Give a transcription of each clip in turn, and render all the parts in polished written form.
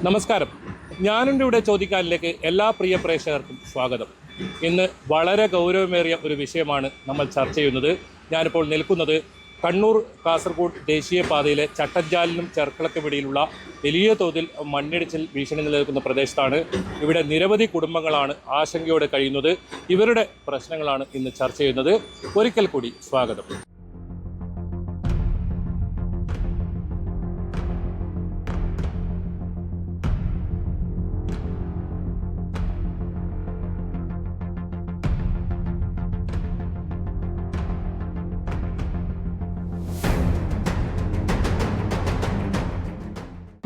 നമസ്കാരം. ഞാനുണ്ട് ഇവിടെ ചോദിക്കാനിലേക്ക് എല്ലാ പ്രിയ പ്രേക്ഷകർക്കും സ്വാഗതം. ഇന്ന് വളരെ ഗൗരവമേറിയ ഒരു വിഷയമാണ് നമ്മൾ ചർച്ച ചെയ്യുന്നത്. ഞാനിപ്പോൾ നിൽക്കുന്നത് കണ്ണൂർ കാസർഗോഡ് ദേശീയപാതയിലെ ചട്ടഞ്ചാലിനും ചെർക്കളക്കുമിടയിലുള്ള വലിയ തോതിൽ മണ്ണിടിച്ചിൽ ഭീഷണി നിലനിൽക്കുന്ന പ്രദേശത്താണ്. ഇവിടെ നിരവധി കുടുംബങ്ങളാണ് ആശങ്കയോടെ കഴിയുന്നത്. ഇവരുടെ പ്രശ്നങ്ങളാണ് ഇന്ന് ചർച്ച ചെയ്യുന്നത്. ഒരിക്കൽ കൂടി സ്വാഗതം.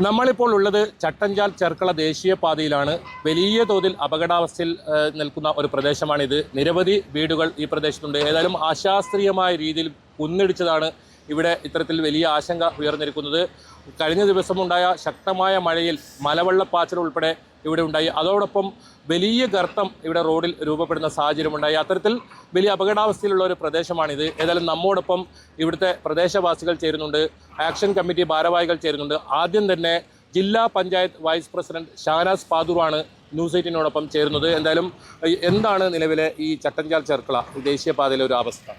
നമ്മളിപ്പോൾ ഉള്ളത് ചട്ടഞ്ചാൽ ചെർക്കള ദേശീയപാതയിലാണ്. വലിയ തോതിൽ അപകടാവസ്ഥയിൽ നിൽക്കുന്ന ഒരു പ്രദേശമാണിത്. നിരവധി വീടുകൾ ഈ പ്രദേശത്തുണ്ട്. ഏതായാലും അശാസ്ത്രീയമായ രീതിയിൽ കുന്നിടിച്ചതാണ് ഇവിടെ ഇത്തരത്തിൽ വലിയ ആശങ്ക ഉയർന്നിരിക്കുന്നത്. കഴിഞ്ഞ ദിവസമുണ്ടായ ശക്തമായ മഴയിൽ മലവെള്ളപ്പാച്ചിൽ ഉൾപ്പെടെ ഇവിടെ ഉണ്ടായി. അതോടൊപ്പം വലിയ ഗർത്തം ഇവിടെ റോഡിൽ രൂപപ്പെടുന്ന സാഹചര്യമുണ്ടായി. അത്തരത്തിൽ വലിയ അപകടാവസ്ഥയിലുള്ള ഒരു പ്രദേശമാണിത്. ഏതായാലും നമ്മോടൊപ്പം ഇവിടുത്തെ പ്രദേശവാസികൾ ചേരുന്നുണ്ട്, ആക്ഷൻ കമ്മിറ്റി ഭാരവാഹികൾ ചേരുന്നുണ്ട്. ആദ്യം തന്നെ ജില്ലാ പഞ്ചായത്ത് വൈസ് പ്രസിഡന്റ് ഷാനാസ് പാദൂറാണ് ന്യൂസ് 18നോടൊപ്പം ചേരുന്നത്. എന്തായാലും എന്താണ് നിലവിലെ ഈ ചട്ടഞ്ചാൽ ചെർക്കള ദേശീയപാതയിലെ ഒരു അവസ്ഥ?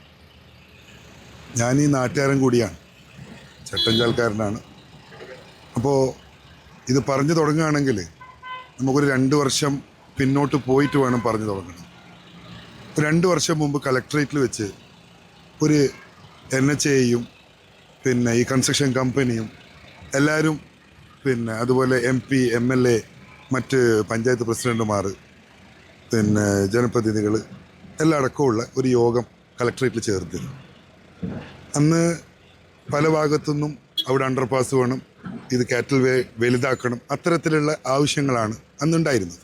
ഞാൻ ഈ നാട്ടുകാരൻ കൂടിയാണ്, ചട്ടഞ്ചാൽക്കാരനാണ്. അപ്പോൾ ഇത് പറഞ്ഞു തുടങ്ങുകയാണെങ്കിൽ നമുക്കൊരു 2 വർഷം പിന്നോട്ട് പോയിട്ട് വേണം പറഞ്ഞു തുടങ്ങണം. 2 വർഷം മുമ്പ് കളക്ട്രേറ്റിൽ വെച്ച് ഒരു NHAയും പിന്നെ ഈ കൺസ്ട്രക്ഷൻ കമ്പനിയും എല്ലാവരും പിന്നെ അതുപോലെ MP MLA മറ്റ് പഞ്ചായത്ത് പ്രസിഡന്റുമാർ പിന്നെ ജനപ്രതിനിധികൾ എല്ലാം അടക്കമുള്ള ഒരു യോഗം കളക്ട്രേറ്റിൽ ചേർത്തിരുന്നു. അന്ന് പല ഭാഗത്തുനിന്നും അവിടെ അണ്ടർപാസ് വേണം, ഇത് കാറ്റൽ വേ വലുതാക്കണം, അത്തരത്തിലുള്ള ആവശ്യങ്ങളാണ് അന്നുണ്ടായിരുന്നത്.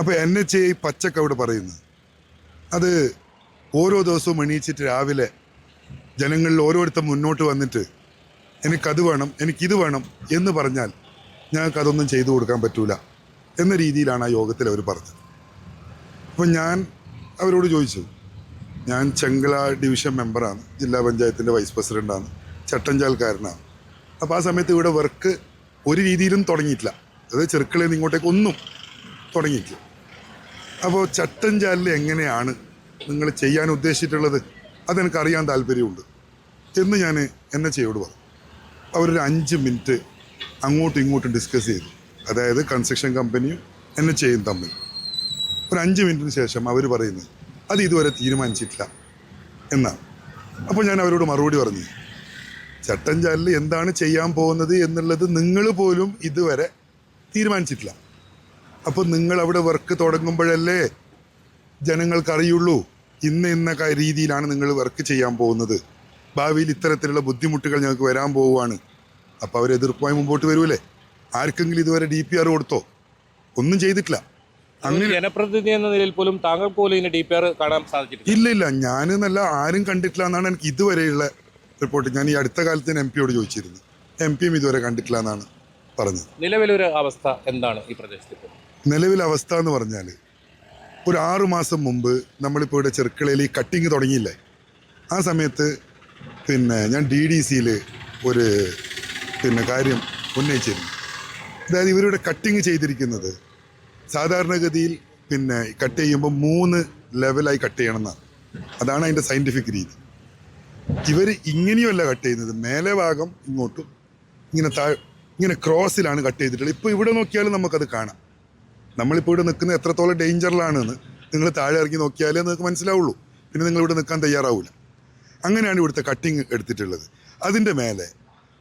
അപ്പോൾ NHA പച്ചക്ക് അവിടെ പറയുന്നത് അത് ഓരോ ദിവസവും എണീച്ചിട്ട് രാവിലെ ജനങ്ങളിൽ ഓരോരുത്തർ മുന്നോട്ട് വന്നിട്ട് എനിക്കത് വേണം എനിക്കിത് വേണം എന്ന് പറഞ്ഞാൽ ഞങ്ങൾക്കതൊന്നും ചെയ്തു കൊടുക്കാൻ പറ്റൂല എന്ന രീതിയിലാണ് ആ യോഗത്തിൽ അവർ പറഞ്ഞത്. അപ്പോൾ ഞാൻ അവരോട് ചോദിച്ചു, ഞാൻ ചെങ്കള ഡിവിഷൻ മെമ്പറാണ്, ജില്ലാ പഞ്ചായത്തിൻ്റെ വൈസ് പ്രസിഡൻ്റാണ്, ചട്ടഞ്ചാൽക്കാരനാണ്. അപ്പോൾ ആ സമയത്ത് ഇവിടെ വർക്ക് ഒരു രീതിയിലും തുടങ്ങിയിട്ടില്ല, അതായത് ചെറുക്കളയിൽ നിന്ന് ഇങ്ങോട്ടേക്ക് ഒന്നും തുടങ്ങിയിട്ടില്ല. അപ്പോൾ ചട്ടഞ്ചാലിൽ എങ്ങനെയാണ് നിങ്ങൾ ചെയ്യാൻ ഉദ്ദേശിച്ചിട്ടുള്ളത് അതെനിക്കറിയാൻ താല്പര്യമുണ്ട് എന്ന് ഞാൻ NHAയോട് പറഞ്ഞു. അവരൊരു 5 മിനിറ്റ് അങ്ങോട്ടും ഇങ്ങോട്ടും ഡിസ്കസ് ചെയ്തു, അതായത് കൺസ്ട്രക്ഷൻ കമ്പനിയും NHAയും തമ്മിൽ. ഒരു 5 മിനിറ്റിന് ശേഷം അവർ പറയുന്നത് അത് ഇതുവരെ തീരുമാനിച്ചിട്ടില്ല എന്നാണ്. അപ്പോൾ ഞാൻ അവരോട് മറുപടി പറഞ്ഞു, ചട്ടഞ്ചാലിൽ എന്താണ് ചെയ്യാൻ പോകുന്നത് എന്നുള്ളത് നിങ്ങൾ പോലും ഇതുവരെ തീരുമാനിച്ചിട്ടില്ല. അപ്പോൾ നിങ്ങൾ അവിടെ വർക്ക് തുടങ്ങുമ്പോഴല്ലേ ജനങ്ങൾക്കറിയുള്ളൂ ഇന്ന രീതിയിലാണ് നിങ്ങൾ വർക്ക് ചെയ്യാൻ പോകുന്നത്, ഭാവിയിൽ ഇത്തരത്തിലുള്ള ബുദ്ധിമുട്ടുകൾ ഞങ്ങൾക്ക് വരാൻ പോവുകയാണ്. അപ്പോൾ അവർ എതിർപ്പുമായി മുമ്പോട്ട് വരുമല്ലേ? ആർക്കെങ്കിലും ഇതുവരെ DPR കൊടുത്തോ? ഒന്നും ചെയ്തിട്ടില്ല. അങ്ങനെ ജനപ്രതിനിധി എന്ന നിലയിൽ പോലും താങ്കൾക്ക് പോലും ഇതിന്റെ DPR കാണാൻ സാധിച്ചിട്ടില്ല? ഇല്ല, ഞാനെന്നല്ല ആരും കണ്ടിട്ടില്ല എന്നാണ് എനിക്ക് ഇതുവരെയുള്ള റിപ്പോർട്ട്. ഞാൻ ഈ അടുത്ത കാലത്ത് MP-യോട് ചോദിച്ചിരുന്നു, MP-യും ഇതുവരെ കണ്ടിട്ടില്ല എന്നാണ് പറഞ്ഞത്. നിലവിലൊരു അവസ്ഥ എന്താണ് ഈ പ്രദേശത്ത്? നിലവിലെ അവസ്ഥ എന്ന് പറഞ്ഞാൽ ഒരു 6 മാസം മുമ്പ് നമ്മളിപ്പോൾ ഇവിടെ ചെർക്കളയിൽ ഈ കട്ടിങ് തുടങ്ങിയില്ലേ, ആ സമയത്ത് പിന്നെ ഞാൻ DDCയിൽ ഒരു കാര്യം ഉന്നയിച്ചിരുന്നു. അതായത് ഇവരുടെ കട്ടിങ് ചെയ്തിരിക്കുന്നത് സാധാരണഗതിയിൽ കട്ട് ചെയ്യുമ്പോൾ 3 ലെവലായി കട്ട് ചെയ്യണം എന്നാണ്. അതാണ് അതിൻ്റെ സയൻറ്റിഫിക് രീതി. ഇവർ ഇങ്ങനെയല്ല കട്ട് ചെയ്യുന്നത്, മേലെ ഭാഗം ഇങ്ങോട്ടും ഇങ്ങനെ ക്രോസിലാണ് കട്ട് ചെയ്തിട്ടുള്ളത്. ഇപ്പോൾ ഇവിടെ നോക്കിയാലും നമുക്കത് കാണാം. നമ്മളിപ്പോൾ ഇവിടെ നിൽക്കുന്നത് എത്രത്തോളം ഡേഞ്ചറിലാണെന്ന് നിങ്ങൾ താഴെ ഇറങ്ങി നോക്കിയാലേ നിങ്ങൾക്ക് മനസ്സിലാവുള്ളൂ. പിന്നെ നിങ്ങളിവിടെ നിൽക്കാൻ തയ്യാറാവില്ല. അങ്ങനെയാണ് ഇവിടുത്തെ കട്ടിങ് എടുത്തിട്ടുള്ളത്. അതിൻ്റെ മേലെ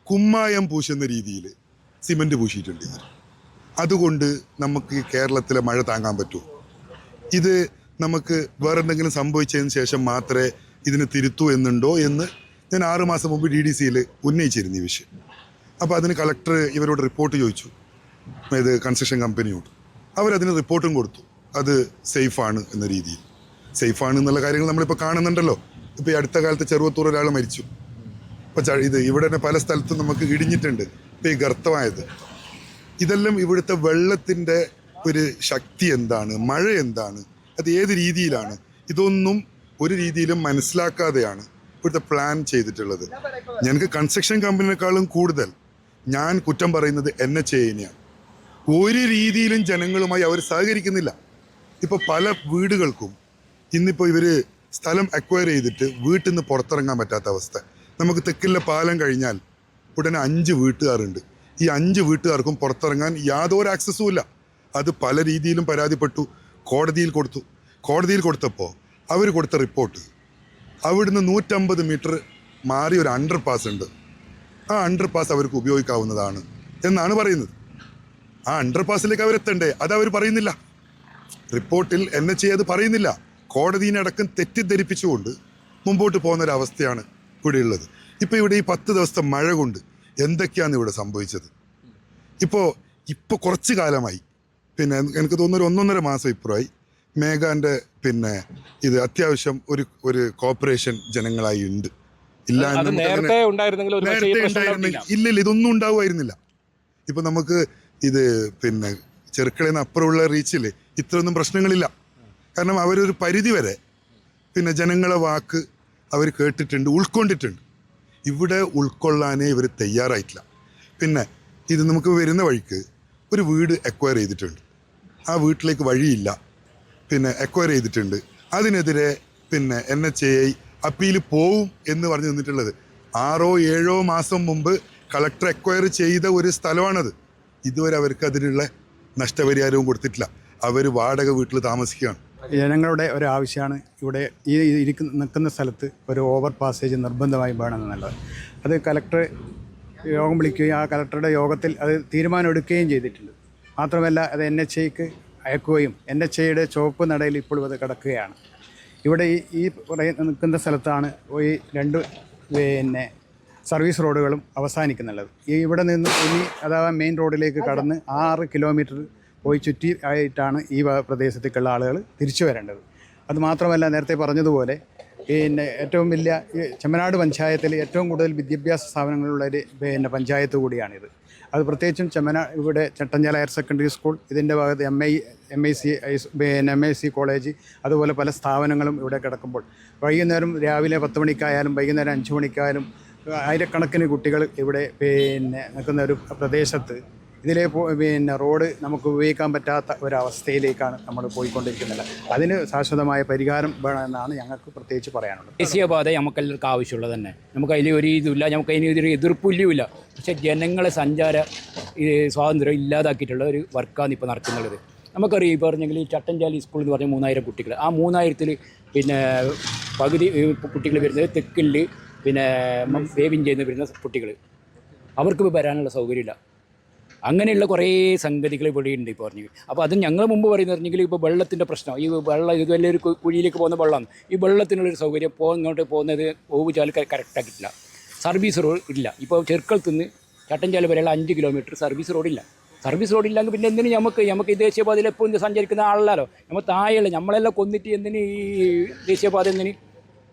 കുമ്മായം പൂശുന്ന രീതിയിൽ സിമൻറ്റ് പൂശിയിട്ടുണ്ട് ഇവർ. അതുകൊണ്ട് നമുക്ക് കേരളത്തിലെ മഴ താങ്ങാൻ പറ്റുമോ? ഇത് നമുക്ക് വേറെ എന്തെങ്കിലും സംഭവിച്ചതിന് ശേഷം മാത്രമേ ഇതിന് തിരുത്തൂ എന്നുണ്ടോ എന്ന് ഞാൻ 6 മാസം മുമ്പ് DDCയിൽ ഉന്നയിച്ചിരുന്നു ഈ വിഷയം. അപ്പോൾ അതിന് കളക്ടർ ഇവരോട് റിപ്പോർട്ട് ചോദിച്ചു, ഇത് കൺസ്ട്രക്ഷൻ കമ്പനിയോട്. അവരതിന് റിപ്പോർട്ടും കൊടുത്തു, അത് സേഫാണ് എന്ന രീതിയിൽ. സേഫാണ് എന്നുള്ള കാര്യങ്ങൾ നമ്മളിപ്പോൾ കാണുന്നുണ്ടല്ലോ. ഇപ്പോൾ ഈ അടുത്ത കാലത്ത് ചെറുവത്തൂർ ഒരാൾ മരിച്ചു. ഇപ്പോൾ ഇത് ഇവിടെ തന്നെ പല സ്ഥലത്തും നമുക്ക് ഇടിഞ്ഞിട്ടുണ്ട്. ഇപ്പോൾ ഈ ഗർത്തമായത് ഇതെല്ലാം ഇവിടുത്തെ വെള്ളത്തിൻ്റെ ഒരു ശക്തി എന്താണ്, മഴ എന്താണ്, അത് ഏത് രീതിയിലാണ്, ഇതൊന്നും ഒരു രീതിയിലും മനസ്സിലാക്കാതെയാണ് ഇവിടുത്തെ പ്ലാൻ ചെയ്തിട്ടുള്ളത്. ഞങ്ങൾക്ക് കൺസ്ട്രക്ഷൻ കമ്പനിയെക്കാളും കൂടുതൽ ഞാൻ കുറ്റം പറയുന്നത് NHAനെയാണ്. ഒരു രീതിയിലും ജനങ്ങളുമായി അവർ സഹകരിക്കുന്നില്ല. ഇപ്പോൾ പല വീടുകൾക്കും ഇന്നിപ്പോൾ ഇവർ സ്ഥലം അക്വയർ ചെയ്തിട്ട് വീട്ടിൽ നിന്ന് പുറത്തിറങ്ങാൻ പറ്റാത്ത അവസ്ഥ. നമുക്ക് തെക്കിലെ പാലം കഴിഞ്ഞാൽ ഉടനെ 5 വീട്ടുകാരുണ്ട്. ഈ 5 വീട്ടുകാർക്കും പുറത്തിറങ്ങാൻ യാതൊരു ആക്സസും ഇല്ല. അത് പല രീതിയിലും പരാതിപ്പെട്ടു, കോടതിയിൽ കൊടുത്തു. കോടതിയിൽ കൊടുത്തപ്പോൾ അവർ കൊടുത്ത റിപ്പോർട്ട്, അവിടുന്ന് 150 മീറ്റർ മാറി ഒരു അണ്ടർ പാസ് ഉണ്ട്, ആ അണ്ടർ പാസ് അവർക്ക് ഉപയോഗിക്കാവുന്നതാണ് എന്നാണ് പറയുന്നത്. ആ അണ്ടർ പാസിലേക്ക് അവരെത്തണ്ടേ, അതവർ പറയുന്നില്ല. റിപ്പോർട്ടിൽ NHA അത് പറയുന്നില്ല. കോടതിയിനടക്കം തെറ്റിദ്ധരിപ്പിച്ചുകൊണ്ട് മുമ്പോട്ട് പോകുന്നൊരവസ്ഥയാണ് ഇവിടെയുള്ളത്. ഇപ്പോൾ ഇവിടെ ഈ 10 ദിവസത്തെ മഴ കൊണ്ട് എന്തൊക്കെയാണ് ഇവിടെ സംഭവിച്ചത്? ഇപ്പോൾ കുറച്ച് കാലമായി, പിന്നെ എനിക്ക് തോന്നുന്നൊരു 1.5 മാസം ഇപ്പുറമായി മേഘാൻ്റെ ഇത് അത്യാവശ്യം ഒരു കോപ്പറേഷൻ ജനങ്ങളായി ഉണ്ട്. ഇല്ല നേരത്തെ ഉണ്ടായിരുന്നെങ്കിൽ ഇല്ലില്ല, ഇതൊന്നും ഉണ്ടാവുമായിരുന്നില്ല. ഇപ്പം നമുക്ക് ഇത് ചെറുക്കളയിൽ നിന്ന് അപ്പുറമുള്ള റീച്ചിൽ ഇത്രയൊന്നും പ്രശ്നങ്ങളില്ല. കാരണം അവരൊരു പരിധി വരെ ജനങ്ങളെ വാക്ക് അവർ കേട്ടിട്ടുണ്ട്, ഉൾക്കൊണ്ടിട്ടുണ്ട്. ഇവിടെ ഉൾക്കൊള്ളാനേ ഇവർ തയ്യാറായിട്ടില്ല. ഇത് നമുക്ക് വരുന്ന വഴിക്ക് ഒരു വീട് അക്വയർ ചെയ്തിട്ടുണ്ട്, ആ വീട്ടിലേക്ക് വഴിയില്ല, അക്വയർ ചെയ്തിട്ടുണ്ട്. അതിനെതിരെ NHA അപ്പീൽ പോവും എന്ന് പറഞ്ഞു നിന്നിട്ടുള്ളത് 6-7 മാസം മുമ്പ് കളക്ടർ അക്വയർ ചെയ്ത ഒരു സ്ഥലമാണത്. ഇതുവരെ അവർക്ക് അതിനുള്ള നഷ്ടപരിഹാരവും കൊടുത്തിട്ടില്ല. അവർ വാടക വീട്ടിൽ താമസിക്കുകയാണ്. ജനങ്ങളുടെ ഒരു ആവശ്യമാണ് ഇവിടെ ഈ നിൽക്കുന്ന സ്ഥലത്ത് ഒരു ഓവർ പാസേജ് നിർബന്ധമായും വേണമെന്നുള്ളത്. അത് കലക്ടർ യോഗം വിളിക്കുകയും ആ കലക്ടറുടെ യോഗത്തിൽ അത് തീരുമാനം എടുക്കുകയും ചെയ്തിട്ടുണ്ട്. മാത്രമല്ല അത് NHAക്ക് അയക്കുകയും NHAയുടെ ചുവപ്പ് നടയിൽ ഇപ്പോഴും അത് കിടക്കുകയാണ്. ഇവിടെ ഈ നിൽക്കുന്ന സ്ഥലത്താണ് ഈ 2 സർവീസ് റോഡുകളും അവസാനിക്കുന്നുള്ളത്. ഇവിടെ നിന്ന് ഇനി അഥവാ മെയിൻ റോഡിലേക്ക് കടന്ന് 6 കിലോമീറ്റർ പോയി ചുറ്റി ആയിട്ടാണ് ഈ പ്രദേശത്തേക്കുള്ള ആളുകൾ തിരിച്ചു വരേണ്ടത്. അതുമാത്രമല്ല, നേരത്തെ പറഞ്ഞതുപോലെ ഏറ്റവും വലിയ ചെമ്മനാട് പഞ്ചായത്തിൽ ഏറ്റവും കൂടുതൽ വിദ്യാഭ്യാസ സ്ഥാപനങ്ങളുള്ളൊരു പഞ്ചായത്ത് കൂടിയാണിത്. അത് പ്രത്യേകിച്ചും ഇവിടെ ചട്ടഞ്ചാല ഹയർ സെക്കൻഡറി സ്കൂൾ, ഇതിൻ്റെ ഭാഗത്ത് MIC കോളേജ്, അതുപോലെ പല സ്ഥാപനങ്ങളും ഇവിടെ കിടക്കുമ്പോൾ വൈകുന്നേരം രാവിലെ 10 മണിക്കായാലും വൈകുന്നേരം 5 മണിക്കായാലും ആയിരക്കണക്കിന് കുട്ടികൾ ഇവിടെ നിൽക്കുന്ന ഒരു പ്രദേശത്ത് ഇതിലെ റോഡ് നമുക്ക് ഉപയോഗിക്കാൻ പറ്റാത്ത ഒരവസ്ഥയിലേക്കാണ് നമ്മൾ പോയിക്കൊണ്ടിരിക്കുന്നത്. അതിന് ശാശ്വതമായ പരിഹാരം വേണമെന്നാണ് ഞങ്ങൾക്ക് പ്രത്യേകിച്ച് പറയാനുള്ളത്. ദേശീയപാത നമുക്കെല്ലാവർക്കും ആവശ്യമുള്ളത് തന്നെ, നമുക്ക് അതിൽ ഒരു ഇതുമില്ല, നമുക്ക് അതിനൊരു എതിർപ്പില്ല. പക്ഷേ ജനങ്ങളെ സഞ്ചാര സ്വാതന്ത്ര്യം ഇല്ലാതാക്കിയിട്ടുള്ള ഒരു വർക്കാണ് ഇപ്പോൾ നടക്കുന്നത്. നമുക്കറിയാം, ഇപ്പോൾ പറഞ്ഞെങ്കിൽ ഈ ചട്ടഞ്ചാലി സ്കൂൾ എന്ന് പറഞ്ഞാൽ 3000 കുട്ടികൾ, ആ 3000-ൽ പകുതി കുട്ടികൾ വരുന്നത് തെക്കിൽ വേവിഞ്ചേന്ന് വരുന്ന കുട്ടികൾ, അവർക്ക് വരാനുള്ള സൗകര്യമില്ല. അങ്ങനെയുള്ള കുറേ സംഗതികൾ ഇവിടെ ഉണ്ട് ഇപ്പോൾ പറഞ്ഞെങ്കിൽ. അപ്പോൾ അത് ഞങ്ങൾ മുമ്പ് പറയുന്നതെങ്കിൽ ഇപ്പോൾ വെള്ളത്തിൻ്റെ പ്രശ്നം, ഈ വെള്ളം ഇത് വലിയൊരു കുഴിയിലേക്ക് പോകുന്ന വെള്ളമാണ്. ഈ വെള്ളത്തിനുള്ളൊരു സൗകര്യം ഇങ്ങോട്ട് പോകുന്നത് ഓവുചാൽ കറക്റ്റാക്കിയിട്ടില്ല. സർവീസ് റോഡ് ഇല്ല. ഇപ്പോൾ ചെറുക്കളത്തു നിന്ന് ചട്ടഞ്ചാൽ വരെയുള്ള 5 കിലോമീറ്റർ സർവീസ് റോഡില്ല. സർവീസ് റോഡില്ലെങ്കിൽ പിന്നെ എന്തിന് നമുക്ക് ഈ ദേശീയപാതയിൽ എപ്പോൾ സഞ്ചരിക്കുന്ന ആളല്ലോ, നമ്മൾ താഴെയുള്ള നമ്മളെല്ലാം കൊന്നിട്ട് എന്തിന് ഈ ദേശീയപാത എന്തിന്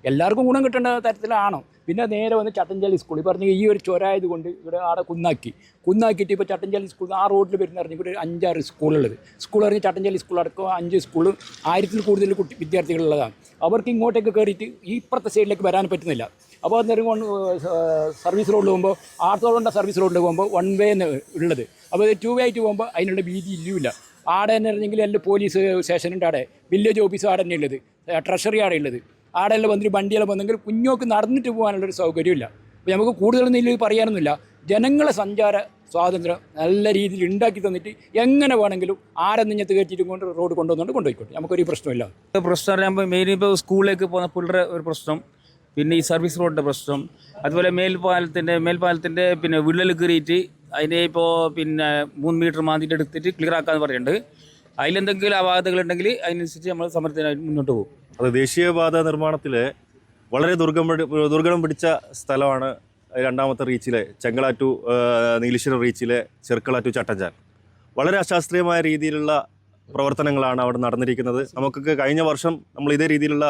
എല്ലാവർക്കും ഗുണം കിട്ടേണ്ട തരത്തിലാണോ? പിന്നെ നേരെ വന്ന് ചട്ടഞ്ചാലി സ്കൂൾ പറഞ്ഞ ഈ ഒരു ചൊരായത് കൊണ്ട് ഇവിടെ ആടെ കുന്നാക്കിയിട്ട് ഇപ്പോൾ ചട്ടഞ്ചാലി സ്കൂൾ ആ റോഡിൽ വരുന്ന പറഞ്ഞാൽ ഇവിടെ 5-6 സ്കൂളുള്ളത്. സ്കൂൾ പറഞ്ഞ് ചട്ടഞ്ചാലി സ്കൂൾ അടക്കം 5 സ്കൂൾ 1000-ൽ കൂടുതൽ വിദ്യാർത്ഥികളുള്ളതാണ്. അവർക്ക് ഇങ്ങോട്ടേക്ക് കയറിയിട്ട് ഈ ഇപ്പുറത്തെ സൈഡിലേക്ക് വരാൻ പറ്റുന്നില്ല. അപ്പോൾ അന്നേരം സർവീസ് റോഡിൽ പോകുമ്പോൾ ആർത്തോളം സർവീസ് റോഡിൽ പോകുമ്പോൾ 1 വേ ഉള്ളത്. അപ്പോൾ 2 വേ ആയിട്ട് പോകുമ്പോൾ അതിനുള്ള വീതി ഇല്ല. ആടെ തന്നെ പറഞ്ഞെങ്കിൽ എല്ലാം പോലീസ് സ്റ്റേഷനുണ്ട്, ആടെ വില്ലേജ് ഓഫീസ് ആടെ തന്നെ ഉള്ളത്, ട്രഷറി ആടെ ഉള്ളത്. ആടെല്ലാം വന്നിട്ട് വണ്ടിയെല്ലാം വന്നെങ്കിൽ കുഞ്ഞോക്ക് നടന്നിട്ട് പോകാനുള്ളൊരു സൗകര്യമില്ല. അപ്പോൾ നമുക്ക് കൂടുതലൊന്നും ഇതിൽ പറയാനൊന്നുമില്ല. ജനങ്ങളെ സഞ്ചാര സ്വാതന്ത്ര്യം നല്ല രീതിയിൽ ഉണ്ടാക്കി തന്നിട്ട് എങ്ങനെ വേണമെങ്കിലും നെഞ്ഞത്ത് കയറ്റിയിട്ട് കൊണ്ട് റോഡ് കൊണ്ടുപോയിക്കോട്ടെ, നമുക്കൊരു പ്രശ്നമില്ല. പ്രശ്നം മെയിൻ ഇപ്പോൾ സ്കൂളിലേക്ക് പോകുന്ന പിള്ളേരുടെ ഒരു പ്രശ്നം, പിന്നെ ഈ സർവീസ് റോഡിൻ്റെ പ്രശ്നം, അതുപോലെ മേൽപ്പാലത്തിൻ്റെ വിള്ളൽ കയറിയിട്ട് അതിനെ ഇപ്പോൾ 3 മീറ്റർ മാന്തിയിട്ട് എടുത്തിട്ട് ക്ലിയർ ആക്കാമെന്ന് പറയുന്നുണ്ട്. അതിലെന്തെങ്കിലും അപാകതകളുണ്ടെങ്കിൽ അതിനനുസരിച്ച് നമ്മൾ സമരത്തിനായിട്ട് മുന്നോട്ട് പോകും. അത് ദേശീയപാത നിർമ്മാണത്തിൽ വളരെ ദുർഗം പിടിച്ച സ്ഥലമാണ് 2ാമത്തെ റീച്ചിലെ ചെങ്കള ടു നീലീശ്വരം റീച്ചിലെ ചെറുക്കള ടു ചട്ടഞ്ചാൽ. വളരെ അശാസ്ത്രീയമായ രീതിയിലുള്ള പ്രവർത്തനങ്ങളാണ് അവിടെ നടന്നിരിക്കുന്നത്. നമുക്കൊക്കെ കഴിഞ്ഞ വർഷം നമ്മൾ ഇതേ രീതിയിലുള്ള